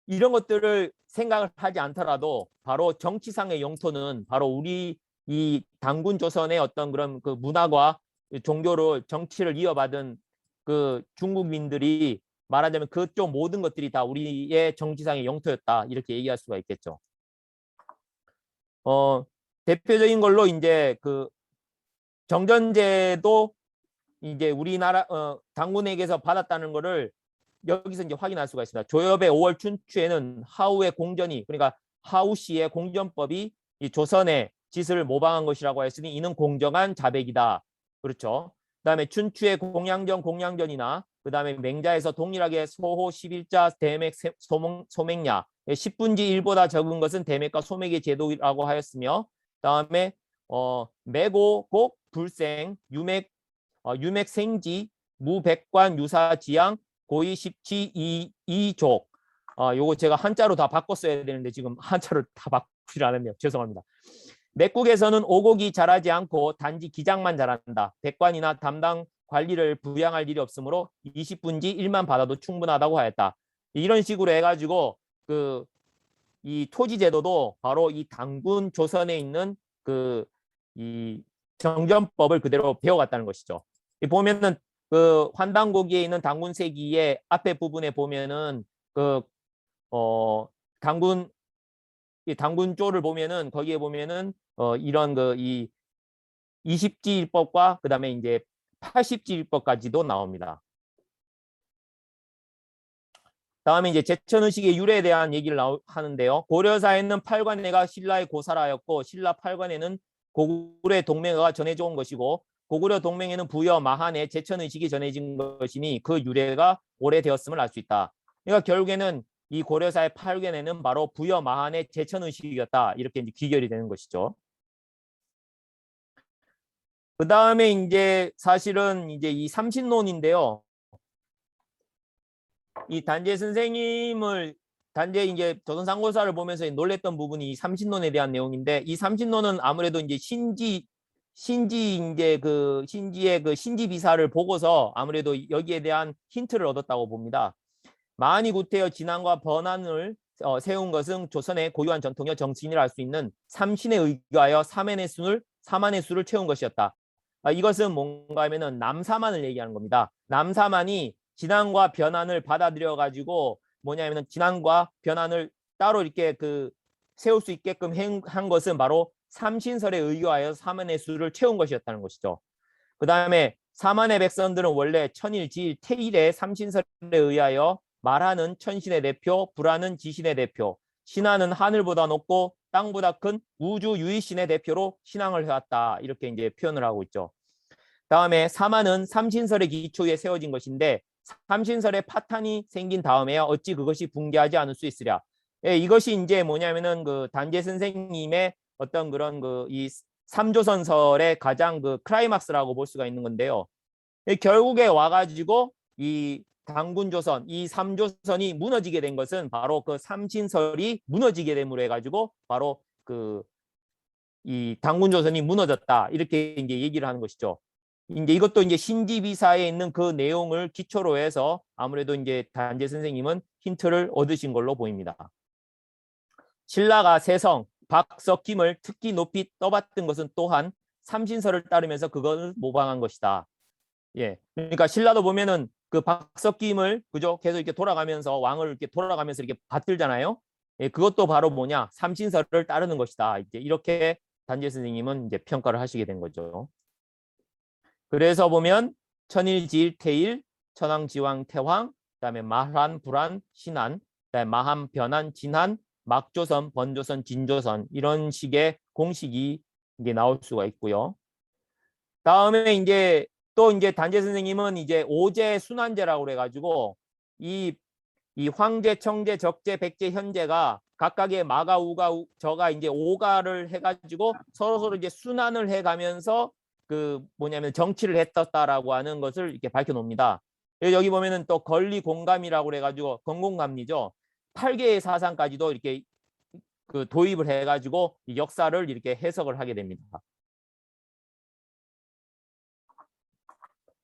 이런 것들을 생각을 하지 않더라도 바로 정치상의 영토는 바로 우리 이 당군 조선의 어떤 그런 그 문화과 종교를 정치를 이어받은 그 중국민들이 말하자면 그쪽 모든 것들이 다 우리의 정치상의 영토였다 이렇게 얘기할 수가 있겠죠. 대표적인 걸로 이제 그 정전제도 이제 우리나라 당군에게서 받았다는 거를 여기서 이제 확인할 수가 있습니다. 조엽의 5월 춘추에는 하우의 공전이 그러니까 하우 씨의 공전법이 이 조선의 짓을 모방한 것이라고 했으니 이는 공정한 자백이다. 그렇죠. 그다음에 춘추의 공양전이나 그다음에 맹자에서 동일하게 소호 11자 대맥 소맥야 10분지 1보다 적은 것은 대맥과 소맥의 제도라고 하였으며 그다음에 매고곡 불생 유맥생지 무백관 유사지양 고의 십지 이족 요거 제가 한자로 다 바꿨어야 되는데 지금 한자로 다 바꾸질 않았네요. 죄송합니다. 맥국에서는 오곡이 자라지 않고 단지 기장만 자란다. 백관이나 담당 관리를 부양할 일이 없으므로 20분지 1만 받아도 충분하다고 하였다. 이런 식으로 해가지고 그 이 토지 제도도 바로 이 당군 조선에 있는 그 이 정전법을 그대로 배워갔다는 것이죠. 보면은 그 환단고기에 있는 당군세기의 앞에 부분에 보면은 그 당군 이 당군조를 보면은 거기에 보면은 이런 이 20지일법과 그다음에 이제 80지일법까지도 나옵니다. 다음에 이제 제천의식의 유래에 대한 얘기를 하는데요. 고려사에는 팔관내가 신라의 고사라였고 신라 팔관에는 고구려의 동맹어가 전해져 온 것이고 고구려 동맹에는 부여, 마한의 제천의식이 전해진 것이니 그 유래가 오래되었음을 알 수 있다. 그러니까 결국에는 이 고려사의 팔관에는 바로 부여, 마한의 제천의식이었다. 이렇게 이제 귀결이 되는 것이죠. 그 다음에 이제 사실은 이제 이 삼신론인데요. 이 단재 선생님을 단재 이제 조선상고사를 보면서 놀랬던 부분이 이 삼신론에 대한 내용인데 이 삼신론은 아무래도 이제 신지 이제 신지의 신지 비사를 보고서 아무래도 여기에 대한 힌트를 얻었다고 봅니다. 마한이 구태여 진안과 번안을 세운 것은 조선의 고유한 전통이여 정신이라 할 수 있는 삼신에 의거하여 사만의 수를 채운 것이었다. 이것은 뭔가 하면은 남사만을 얘기하는 겁니다. 남사만이 진안과 변안을 받아들여 가지고 뭐냐면은 진안과 변안을 따로 이렇게 세울 수 있게끔 한 것은 바로 삼신설에 의거하여 사만의 수를 채운 것이었다는 것이죠. 그 다음에 사만의 백성들은 원래 천일, 지일, 태일의 삼신설에 의하여 말하는 천신의 대표, 불하는 지신의 대표, 신하는 하늘보다 높고 땅보다 큰 우주 유의신의 대표로 신앙을 해왔다. 이렇게 이제 표현을 하고 있죠. 다음에 사만은 삼신설의 기초에 세워진 것인데 삼신설의 파탄이 생긴 다음에야 어찌 그것이 붕괴하지 않을 수 있으랴. 예, 이것이 이제 뭐냐면은 단재 선생님의 어떤 그런 이 삼조선설의 가장 클라이막스라고 볼 수가 있는 건데요. 예, 결국에 와가지고 이 당군조선, 이 삼조선이 무너지게 된 것은 바로 삼신설이 무너지게 됨으로 해가지고 바로 이 당군조선이 무너졌다. 이렇게 이제 얘기를 하는 것이죠. 이제 이것도 이제 신지비사에 있는 그 내용을 기초로 해서 아무래도 이제 단재 선생님은 힌트를 얻으신 걸로 보입니다. 신라가 세성, 박석김을 특히 높이 떠받든 것은 또한 삼신설을 따르면서 그것을 모방한 것이다. 예, 그러니까 신라도 보면은 박석김을 그죠 계속 이렇게 돌아가면서 왕을 이렇게 돌아가면서 이렇게 받들잖아요. 예, 그것도 바로 뭐냐 삼신설을 따르는 것이다. 이제 이렇게 단재 선생님은 이제 평가를 하시게 된 거죠. 그래서 보면 천일지일 태일, 천왕지왕 태황, 그다음에 마한, 불한, 신한, 그다음에 마한, 변한, 진한, 막조선, 번조선, 진조선 이런 식의 공식이 이게 나올 수가 있고요. 다음에 이제 또 이제 단재 선생님은 이제 오제 순환제라고 그래가지고 이 황제, 청제, 적제, 백제, 현제가 각각의 마가, 우가, 저가 이제 오가를 해가지고 서로 이제 순환을 해가면서 뭐냐면 정치를 했었다라고 하는 것을 이렇게 밝혀놓습니다. 여기 보면은 또 권리공감이라고 그래가지고 건공감리죠. 8개의 사상까지도 이렇게 도입을 해가지고 역사를 이렇게 해석을 하게 됩니다.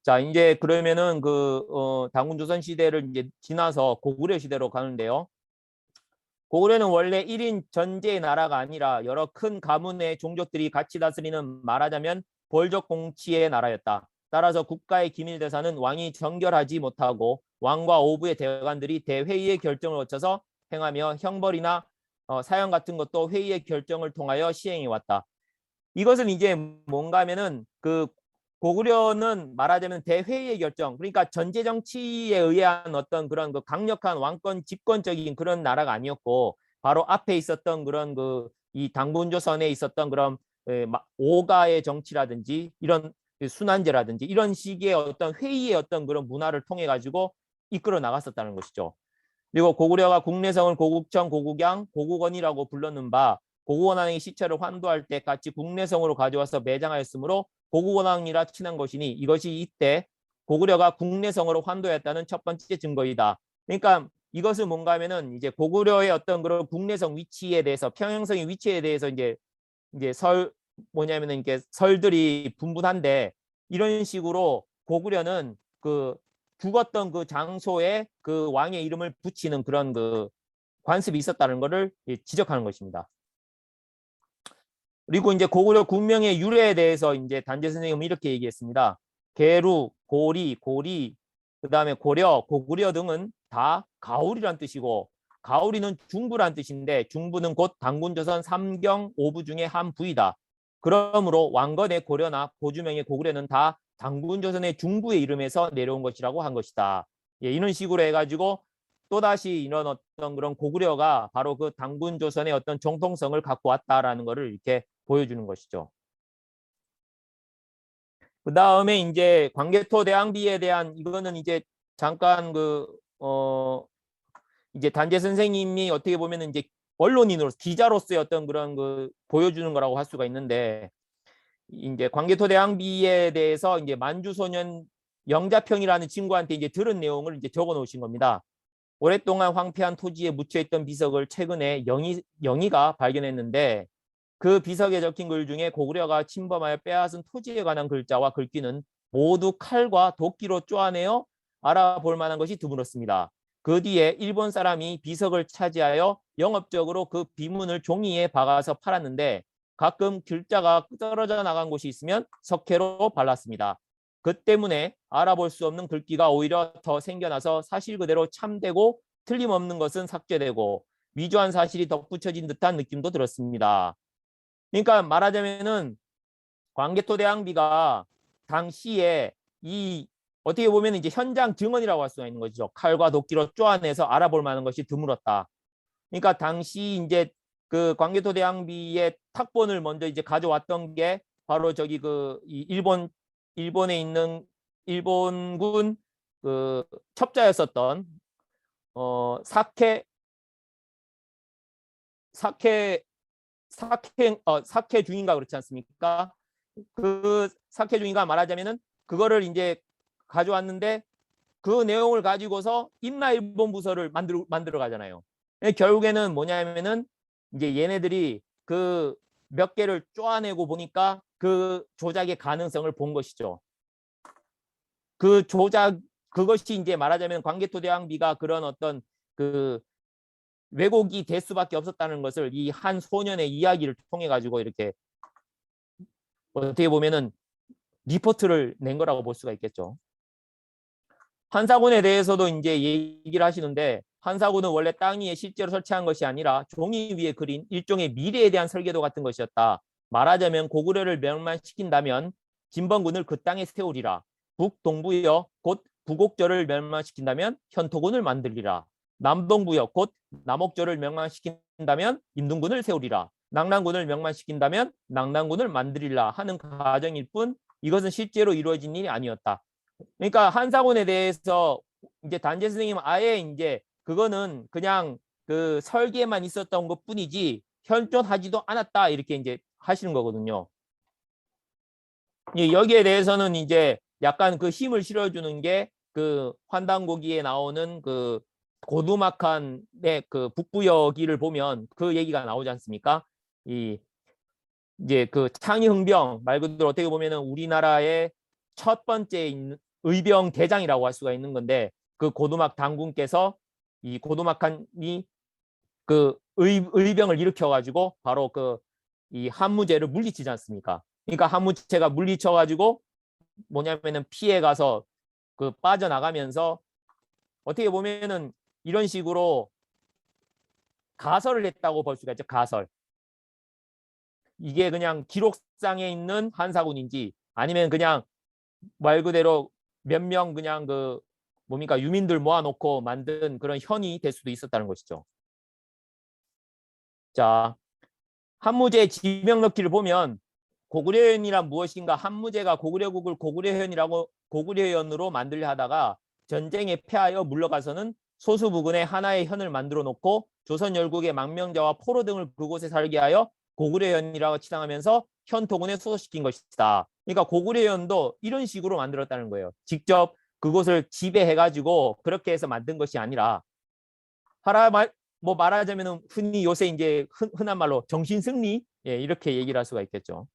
자, 이제 그러면은 당군조선 시대를 이제 지나서 고구려 시대로 가는데요. 고구려는 원래 1인 전제의 나라가 아니라 여러 큰 가문의 종족들이 같이 다스리는 말하자면 볼적 공치의 나라였다. 따라서 국가의 기밀 대사는 왕이 정결하지 못하고 왕과 오부의 대관들이 대회의의 결정을 거쳐서 행하며 형벌이나 사형 같은 것도 회의의 결정을 통하여 시행해 왔다. 이것은 이제 뭔가 하면은 고구려는 말하자면 대회의의 결정, 그러니까 전제 정치에 의한 어떤 그런 강력한 왕권 집권적인 그런 나라가 아니었고 바로 앞에 있었던 그런 이 당군조선에 있었던 그런 오가의 정치라든지 이런 순환제라든지 이런 식의 어떤 회의의 어떤 그런 문화를 통해 가지고 이끌어 나갔었다는 것이죠. 그리고 고구려가 국내성을 고국청, 고국양, 고국원이라고 불렀는 바 고국원왕의 시체를 환도할 때 같이 국내성으로 가져와서 매장하였으므로 고국원왕이라 칭한 것이니 이것이 이때 고구려가 국내성으로 환도했다는 첫 번째 증거이다. 그러니까 이것은 뭔가 하면은 이제 고구려의 어떤 그런 국내성 위치에 대해서 평양성의 위치에 대해서 이제 뭐냐면은 이게 설들이 분분한데 이런 식으로 고구려는 죽었던 장소에 왕의 이름을 붙이는 그런 관습이 있었다는 것을 지적하는 것입니다. 그리고 이제 고구려 국명의 유래에 대해서 이제 단재 선생님은 이렇게 얘기했습니다. 계루, 고리, 그다음에 고려, 고구려 등은 다 가울이란 뜻이고 가오리는 중부란 뜻인데 중부는 곧 당군조선 3경 5부 중에 한 부이다. 그러므로 왕건의 고려나 고주명의 고구려는 다 당군조선의 중부의 이름에서 내려온 것이라고 한 것이다. 예, 이런 식으로 해가지고 또다시 이런 어떤 그런 고구려가 바로 그 당군조선의 어떤 정통성을 갖고 왔다라는 것을 이렇게 보여주는 것이죠. 그 다음에 이제 광개토 대항비에 대한 이거는 이제 잠깐 이제 단재 선생님이 어떻게 보면 이제 언론인으로서 기자로서의 어떤 그런 보여주는 거라고 할 수가 있는데 이제 광개토 대항비에 대해서 이제 만주소년 영자평이라는 친구한테 이제 들은 내용을 이제 적어 놓으신 겁니다. 오랫동안 황폐한 토지에 묻혀있던 비석을 최근에 영희가 발견했는데 그 비석에 적힌 글 중에 고구려가 침범하여 빼앗은 토지에 관한 글자와 글귀는 모두 칼과 도끼로 쪼아내어 알아볼 만한 것이 드물었습니다. 그 뒤에 일본 사람이 비석을 차지하여 영업적으로 그 비문을 종이에 박아서 팔았는데 가끔 글자가 떨어져 나간 곳이 있으면 석회로 발랐습니다. 그 때문에 알아볼 수 없는 글귀가 오히려 더 생겨나서 사실 그대로 참되고 틀림없는 것은 삭제되고 위조한 사실이 덧붙여진 듯한 느낌도 들었습니다. 그러니까 말하자면은 광개토 대항비가 당시에 이 어떻게 보면 이제 현장 증언이라고 할 수가 있는 거죠. 칼과 도끼로 쪼아내서 알아볼 만한 것이 드물었다. 그러니까 당시 이제 그 광개토 대항비의 탁본을 먼저 이제 가져왔던 게 바로 저기 일본에 있는 일본군 그 첩자였었던 사케 중인가 그렇지 않습니까? 그 사케 중인가 말하자면은 그거를 이제 가져왔는데 그 내용을 가지고서 임나일본 부서를 만들어 가잖아요. 결국에는 뭐냐면은 이제 얘네들이 그 몇 개를 쪼아내고 보니까 그 조작의 가능성을 본 것이죠. 그 조작 그것이 이제 말하자면 광개토 대항비가 그런 어떤 그 왜곡이 될 수밖에 없었다는 것을 이 한 소년의 이야기를 통해 가지고 이렇게 어떻게 보면은 리포트를 낸 거라고 볼 수가 있겠죠. 한사군에 대해서도 이제 얘기를 하시는데 한사군은 원래 땅 위에 실제로 설치한 것이 아니라 종이 위에 그린 일종의 미래에 대한 설계도 같은 것이었다. 말하자면 고구려를 멸망시킨다면 진번군을 그 땅에 세우리라. 북동부여 곧 부곡절을 멸망시킨다면 현토군을 만들리라. 남동부여 곧 남옥절을 멸망시킨다면 임둔군을 세우리라. 낙랑군을 멸망시킨다면 낙랑군을 만들리라 하는 가정일 뿐 이것은 실제로 이루어진 일이 아니었다. 그러니까 한사군에 대해서 이제 단재 선생님은 아예 이제 그거는 그냥 그 설계만 있었던 것 뿐이지 현존하지도 않았다 이렇게 이제 하시는 거거든요. 여기에 대해서는 이제 약간 그 힘을 실어주는 게 그 환단고기에 나오는 그 고두막한의 그 북부여기를 보면 그 얘기가 나오지 않습니까? 이제 그 창의흥병 말 그대로 어떻게 보면은 우리나라의 첫 번째 의병 대장이라고 할 수가 있는 건데 그 고두막 당군께서 이 고두막한이 그 의병을 일으켜 가지고 바로 그 이 한무제를 물리치지 않습니까? 그러니까 한무제가 물리쳐 가지고 뭐냐면은 피해 가서 그 빠져나가면서 어떻게 보면은 이런 식으로 가설을 했다고 볼 수가 있죠. 가설. 이게 그냥 기록상에 있는 한사군인지 아니면 그냥 말 그대로 몇 명 그냥 그 뭡니까 유민들 모아놓고 만든 그런 현이 될 수도 있었다는 것이죠. 자, 한무제 지명넣기를 보면 고구려현이란 무엇인가? 한무제가 고구려국을 고구려현으로 만들려 하다가 전쟁에 패하여 물러가서는 소수 부근에 하나의 현을 만들어 놓고 조선 열국의 망명자와 포로 등을 그곳에 살게 하여 고구려현이라고 치장하면서 현토군에 소속시킨 것이다. 그러니까 고구려현도 이런 식으로 만들었다는 거예요. 직접 그곳을 지배해가지고 그렇게 해서 만든 것이 아니라 말하자면 흔히 요새 이제 흔한 말로 정신승리 이렇게 얘기를 할 수가 있겠죠.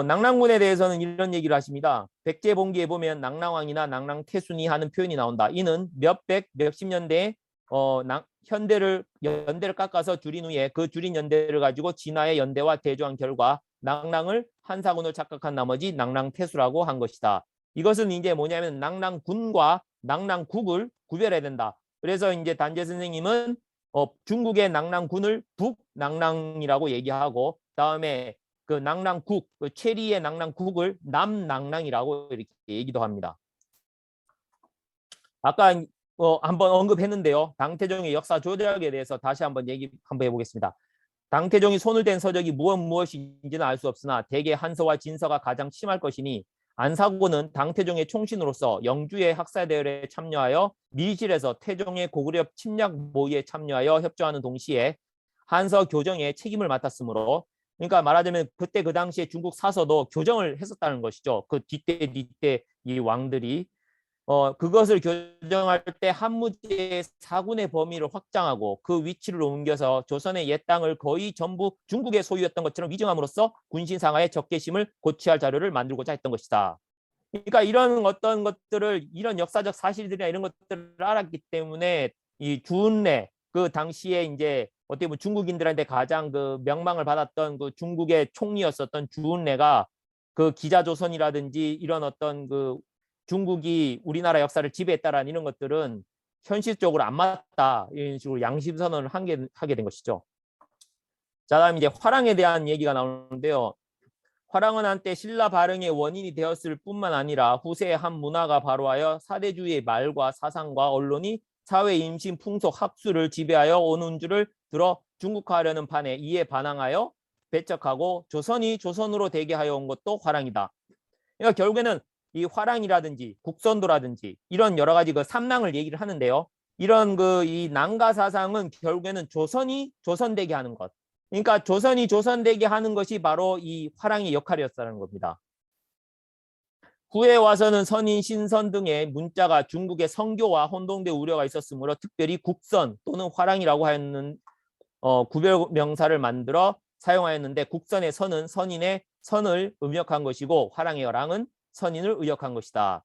낙랑군에 대해서는 이런 얘기를 하십니다. 백제봉기에 보면 낙랑왕이나 낙랑태순이 하는 표현이 나온다. 이는 몇백, 몇십 년대에 연대를 깎아서 줄인 후에 그 줄인 연대를 가지고 진화의 연대와 대조한 결과 낙랑을 한사군을 착각한 나머지 낙랑태수라고 한 것이다. 이것은 이제 뭐냐면 낙랑군과 낙랑국을 구별해야 된다. 그래서 이제 단재 선생님은 중국의 낭랑군을 북낭랑이라고 얘기하고, 다음에 그 낭랑국, 그 체리의 낭랑국을 남낭랑이라고 이렇게 얘기도 합니다. 아까 한번 언급했는데요. 당태종의 역사 조작에 대해서 다시 한번 얘기 한번 해보겠습니다. 당태종이 손을 댄 서적이 무엇인지는 알 수 없으나 대개 한서와 진서가 가장 심할 것이니, 안사고는 당태종의 총신으로서 영주의 학사대열에 참여하여 미실에서 태종의 고구려 침략 모의에 참여하여 협조하는 동시에 한서 교정에 책임을 맡았으므로, 그러니까 말하자면 그때 그 당시에 중국 사서도 교정을 했었다는 것이죠. 그 뒤때 이 왕들이 그것을 교정할 때 한무제의 사군의 범위를 확장하고 그 위치를 옮겨서 조선의 옛 땅을 거의 전부 중국의 소유였던 것처럼 위증함으로써 군신상하의 적개심을 고취할 자료를 만들고자 했던 것이다. 그러니까 이런 어떤 것들을, 이런 역사적 사실들이나 이런 것들을 알았기 때문에 이 주은래, 그 당시에 이제 어떻게 보면 중국인들한테 가장 그 명망을 받았던 그 중국의 총리였었던 주은래가 그 기자조선이라든지 이런 어떤 그 중국이 우리나라 역사를 지배했다라는 이런 것들은 현실적으로 안 맞다, 이런 식으로 양심 선언을 하게 된 것이죠. 자, 다음 이제 화랑에 대한 얘기가 나오는데요. 화랑은 한때 신라 발흥의 원인이 되었을 뿐만 아니라 후세의 한 문화가 발호하여 사대주의의 말과 사상과 언론이 사회 임신 풍속 학술을 지배하여 오는 줄을 들어 중국화하려는 판에 이에 반항하여 배척하고 조선이 조선으로 되게 하여 온 것도 화랑이다. 그러니까 결국에는 이 화랑이라든지 국선도라든지 이런 여러 가지 그 삼랑을 얘기를 하는데요. 이런 그 이 낭가 사상은 결국에는 조선이 조선되게 하는 것. 그러니까 조선이 조선되게 하는 것이 바로 이 화랑의 역할이었다는 겁니다. 후에 와서는 선인, 신선 등의 문자가 중국의 성교와 혼동될 우려가 있었으므로 특별히 국선 또는 화랑이라고 하는 구별 명사를 만들어 사용하였는데, 국선의 선은 선인의 선을 음역한 것이고 화랑의 랑은 선인을 의역한 것이다.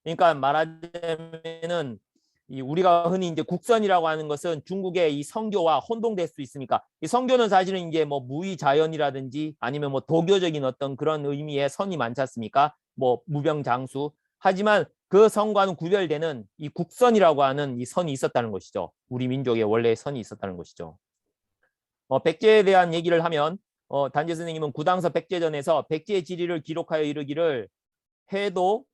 그러니까 말하자면은 우리가 흔히 이제 국선이라고 하는 것은 중국의 이 성교와 혼동될 수 있으니까, 이 성교는 사실은 이제 뭐 무의자연이라든지 아니면 뭐 도교적인 어떤 그런 의미의 선이 많지 않습니까? 뭐 무병장수. 하지만 그 선과는 구별되는 이 국선이라고 하는 이 선이 있었다는 것이죠. 우리 민족의 원래 선이 있었다는 것이죠. 백제에 대한 얘기를 하면 단재 선생님은 구당서 백제전에서 백제의 지리를 기록하여 이르기를 해도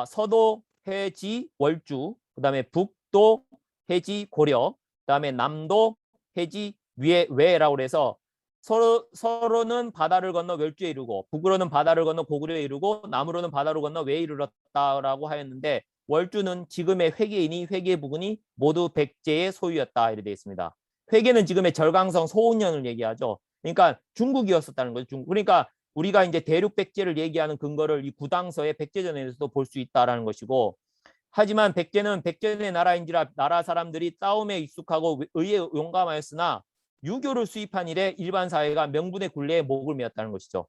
서도 해지 월주, 그다음에 북도 해지 고려, 그다음에 남도 해지 외라고 해서 서로는 바다를 건너 멸주에 이르고 북으로는 바다를 건너 고구려에 이르고 남으로는 바다를 건너 외에 이르렀다라고 하였는데, 월주는 지금의 회계이니 회계 부근이 모두 백제의 소유였다 이렇게 되어 있습니다. 회계는 지금의 절강성 소은현을 얘기하죠. 그러니까 중국이었었다는 거죠. 그러니까 우리가 이제 대륙 백제를 얘기하는 근거를 이 구당서의 백제전에서도 볼 수 있다라는 것이고, 하지만 백제는 백제의 나라인지라 나라 사람들이 싸움에 익숙하고 의에 용감하였으나 유교를 수입한 이래 일반 사회가 명분의 굴레에 목을 메었다는 것이죠.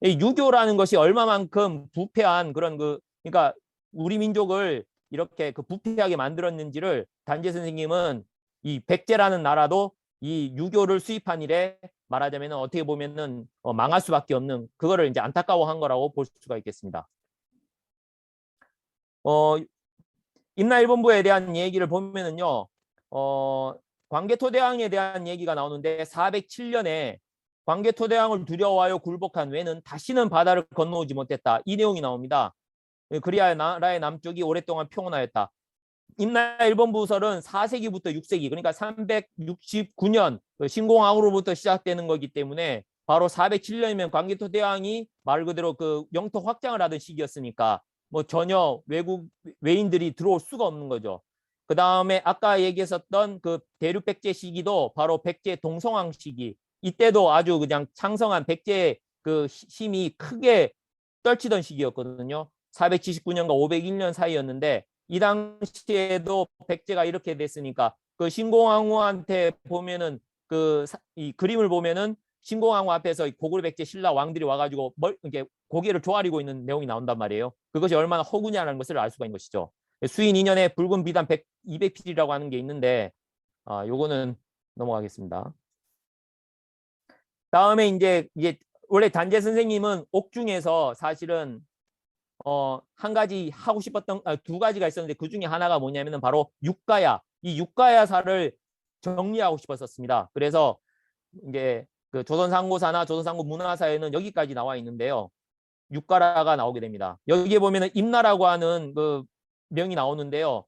이 유교라는 것이 얼마만큼 부패한 그런 그러니까 우리 민족을 이렇게 그 부패하게 만들었는지를 단재 선생님은 이 백제라는 나라도 이 유교를 수입한 일에 말하자면 어떻게 보면은 망할 수밖에 없는, 그거를 이제 안타까워한 거라고 볼 수가 있겠습니다. 임나일본부에 대한 얘기를 보면은요, 광개토대왕에 대한 얘기가 나오는데 407년에 광개토대왕을 두려워하여 굴복한 외는 다시는 바다를 건너오지 못했다, 이 내용이 나옵니다. 그리하여 나라의 남쪽이 오랫동안 평온하였다. 임나일본부설은 4세기부터 6세기, 그러니까 369년 신공왕후로부터 시작되는 거기 때문에 바로 407년이면 광개토대왕이 말 그대로 그 영토 확장을 하던 시기였으니까 뭐 전혀 외인들이 들어올 수가 없는 거죠. 그 다음에 아까 얘기했었던 그 대륙 백제 시기도 바로 백제 동성왕 시기, 이때도 아주 그냥 창성한 백제의 그 힘이 크게 떨치던 시기였거든요. 479년과 501년 사이였는데, 이 당시에도 백제가 이렇게 됐으니까 그 신공왕후한테 보면은 이 그림을 보면은 신공왕후 앞에서 고구려 백제 신라 왕들이 와가지고 이렇게 고개를 조아리고 있는 내용이 나온단 말이에요. 그것이 얼마나 허구냐라는 것을 알 수가 있는 것이죠. 수인 2년에 붉은 비단 200필이라고 하는 게 있는데, 요거는 넘어가겠습니다. 다음에 이제 원래 단재 선생님은 옥중에서 사실은 한 가지 하고 싶었던 두 가지가 있었는데 그 중에 하나가 뭐냐면은 바로 육가야. 이 육가야사를 정리하고 싶었었습니다. 그래서 이제 그 조선상고사나 조선상고 문화사에는 여기까지 나와 있는데요. 육가라가 나오게 됩니다. 여기에 보면은 임나라고 하는 그 명이 나오는데요.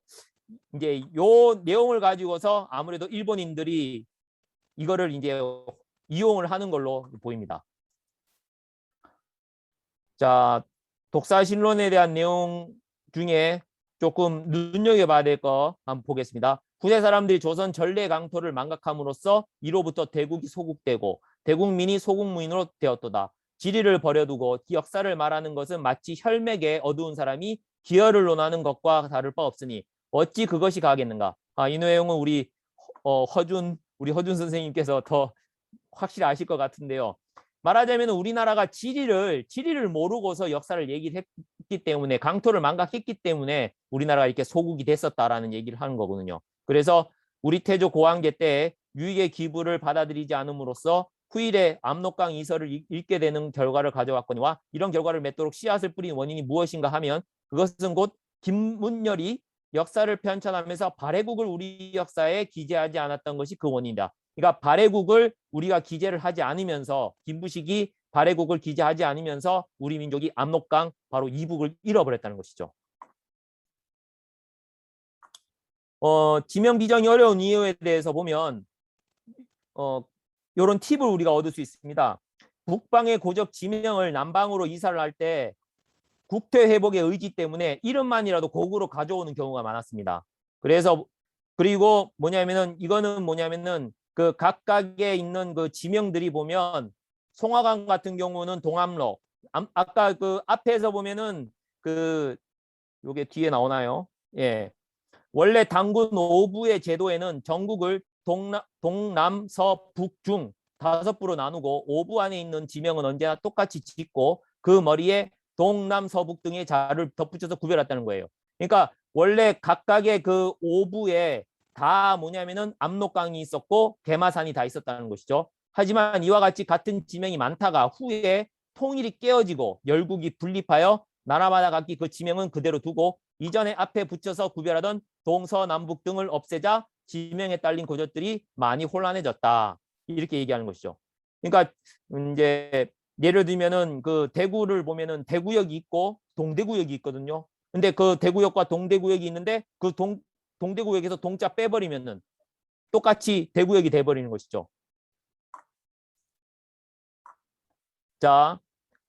이제 요 내용을 가지고서 아무래도 일본인들이 이거를 이제 이용을 하는 걸로 보입니다. 자, 독사신론에 대한 내용 중에 조금 눈여겨봐야 될 거 한번 보겠습니다. 후세 사람들이 조선 전래 강토를 망각함으로써 이로부터 대국이 소국되고 대국민이 소국무인으로 되었도다. 지리를 버려두고 역사를 말하는 것은 마치 혈맥에 어두운 사람이 기혈을 논하는 것과 다를 바 없으니 어찌 그것이 가겠는가. 이 내용은 우리 허준 선생님께서 더 확실히 아실 것 같은데요. 말하자면 우리나라가 지리를 모르고서 역사를 얘기를 했기 때문에 강토를 망각했기 때문에 우리나라가 이렇게 소국이 됐었다라는 얘기를 하는 거거든요. 그래서 우리 태조 고황제 때 유익의 기부를 받아들이지 않음으로써 후일에 압록강 이서를 읽게 되는 결과를 가져왔거니와 이런 결과를 맺도록 씨앗을 뿌린 원인이 무엇인가 하면 그것은 곧 김문열이 역사를 편찬하면서 발해국을 우리 역사에 기재하지 않았던 것이 그 원인이다. 그러니까 발해국을 우리가 기재를 하지 않으면서 김부식이 발해국을 기재하지 않으면서 우리 민족이 압록강 바로 이북을 잃어버렸다는 것이죠. 지명 비정이 어려운 이유에 대해서 보면 이런 팁을 우리가 얻을 수 있습니다. 북방의 고적 지명을 남방으로 이사를 할 때 국토 회복의 의지 때문에 이름만이라도 고구로 가져오는 경우가 많았습니다. 그리고 이거는 그 각각에 있는 그 지명들이 보면 송화강 같은 경우는 동암로, 아까 그 앞에서 보면은 그 요게 뒤에 나오나요? 예. 원래 당군 5부의 제도에는 전국을 동남, 서, 북, 중 5부로 나누고 5부 안에 있는 지명은 언제나 똑같이 짓고 그 머리에 동남, 서북 등의 자를 덧붙여서 구별했다는 거예요. 그러니까 원래 각각의 그 5부에 다 뭐냐면은 압록강이 있었고 개마산이 다 있었다는 것이죠. 하지만 이와 같이 같은 지명이 많다가 후에 통일이 깨어지고 열국이 분립하여 나라마다 각기 그 지명은 그대로 두고 이전에 앞에 붙여서 구별하던 동서남북 등을 없애자 지명에 딸린 고젓들이 많이 혼란해졌다. 이렇게 얘기하는 것이죠. 그러니까 이제 예를 들면은 그 대구를 보면은 대구역이 있고 동대구역이 있거든요. 근데 그 대구역과 동대구역이 있는데 그 동대구역에서 동자 빼버리면은 똑같이 대구역이 돼버리는 것이죠. 자,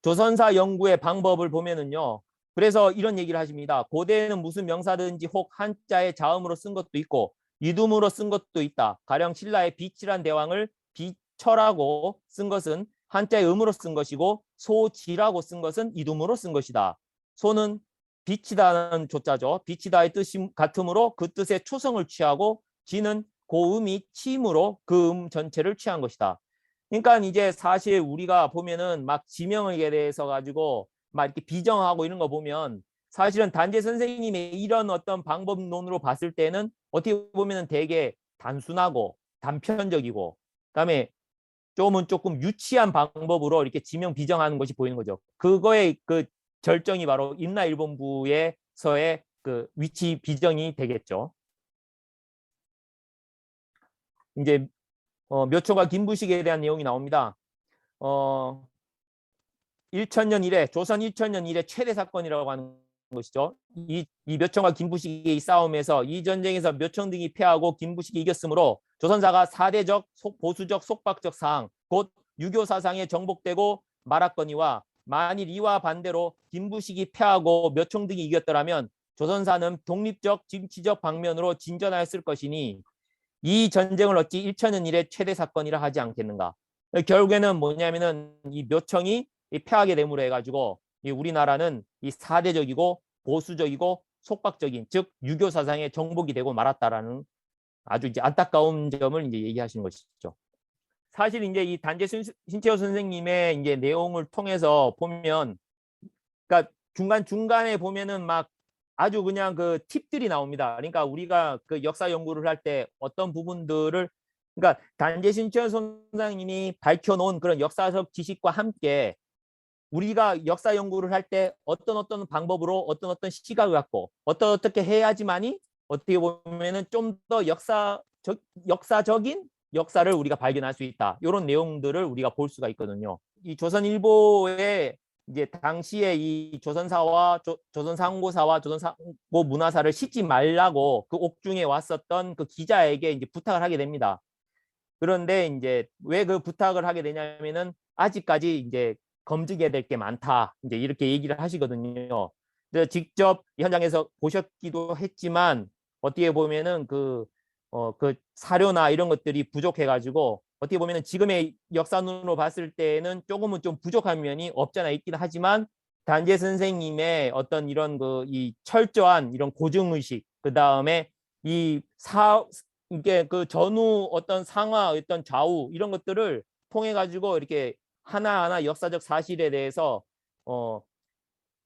조선사 연구의 방법을 보면은요. 그래서 이런 얘기를 하십니다. 고대에는 무슨 명사든지 혹 한자의 자음으로 쓴 것도 있고 이둠으로 쓴 것도 있다. 가령 신라의 비치란 대왕을 비철하고 쓴 것은 한자의 음으로 쓴 것이고 소지라고 쓴 것은 이둠으로 쓴 것이다. 소는 비치다는 조자죠. 비치다의 뜻이 같으므로 그 뜻의 초성을 취하고 지는 고음이 치임으로 그 음 전체를 취한 것이다. 그러니까 이제 사실 우리가 보면은 막 지명에 대해서 가지고 막 이렇게 비정하고 이런 거 보면 사실은 단재 선생님의 이런 어떤 방법론으로 봤을 때는 어떻게 보면은 되게 단순하고 단편적이고 그다음에 조금 유치한 방법으로 이렇게 지명 비정하는 것이 보이는 거죠. 그거의 그 절정이 바로 임나일본부에서의 그 위치 비정이 되겠죠. 이제 묘초가 김부식에 대한 내용이 나옵니다. 1000년 이래 조선 1000년 이래 최대 사건이라고 하는 것이죠. 이 묘청과 김부식의 이 싸움에서 이 전쟁에서 묘청 등이 패하고 김부식이 이겼으므로 조선사가 사대적 보수적 속박적 사항 곧 유교 사상에 정복되고 말았거니와 만일 이와 반대로 김부식이 패하고 묘청 등이 이겼더라면 조선사는 독립적 정치적 방면으로 진전하였을 것이니 이 전쟁을 어찌 1000년 이래 최대 사건이라 하지 않겠는가. 결국에는 뭐냐면은 이 묘청이 패하게 됨으로 해가지고 우리나라는 이 사대적이고 보수적이고 속박적인 즉 유교 사상에 정복이 되고 말았다라는 아주 이제 안타까운 점을 이제 얘기하시는 것이죠. 사실 이제 이 단재 신채호 선생님의 이제 내용을 통해서 보면, 그러니까 중간 중간에 보면은 막 아주 그냥 그 팁들이 나옵니다. 그러니까 우리가 그 역사 연구를 할 때 어떤 부분들을 그러니까 단재 신채호 선생님이 밝혀놓은 그런 역사적 지식과 함께 우리가 역사 연구를 할 때 어떤 방법으로 어떤 시각을 갖고 어떻게 해야지만이 어떻게 보면은 좀 더 역사적인 역사를 우리가 발견할 수 있다. 이런 내용들을 우리가 볼 수가 있거든요. 이 조선일보의 이제 당시에 이 조선사와 조선상고사와 조선상고 문화사를 싣지 말라고 그 옥중에 왔었던 그 기자에게 이제 부탁을 하게 됩니다. 그런데 이제 왜 그 부탁을 하게 되냐면은 아직까지 이제 검증해야 될 게 많다. 이제 이렇게 얘기를 하시거든요. 그래서 직접 현장에서 보셨기도 했지만 어떻게 보면은 그 사료나 이런 것들이 부족해가지고 어떻게 보면은 지금의 역사론으로 봤을 때는 조금은 좀 부족한 면이 없잖아 있긴 하지만 단재 선생님의 어떤 이런 이 철저한 이런 고증의식, 그 다음에 이게 그 전후 어떤 상하, 어떤 좌우 이런 것들을 통해 가지고 이렇게 하나하나 역사적 사실에 대해서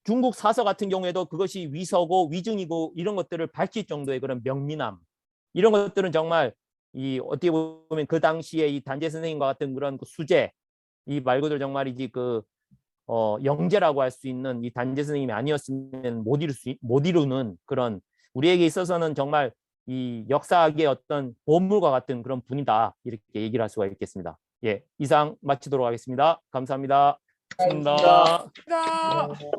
중국 사서 같은 경우에도 그것이 위서고 위증이고 이런 것들을 밝힐 정도의 그런 명민함, 이런 것들은 정말 이 어떻게 보면 그 당시에 이 단재 선생님과 같은 그런 그 수재, 이 말고도 정말이지 영재라고 할 수 있는 이 단재 선생님이 아니었으면 못 이루는 그런, 우리에게 있어서는 정말 이 역사학의 어떤 보물과 같은 그런 분이다, 이렇게 얘기를 할 수가 있겠습니다. 예, 이상 마치도록 하겠습니다. 감사합니다. 감사합니다. 감사합니다.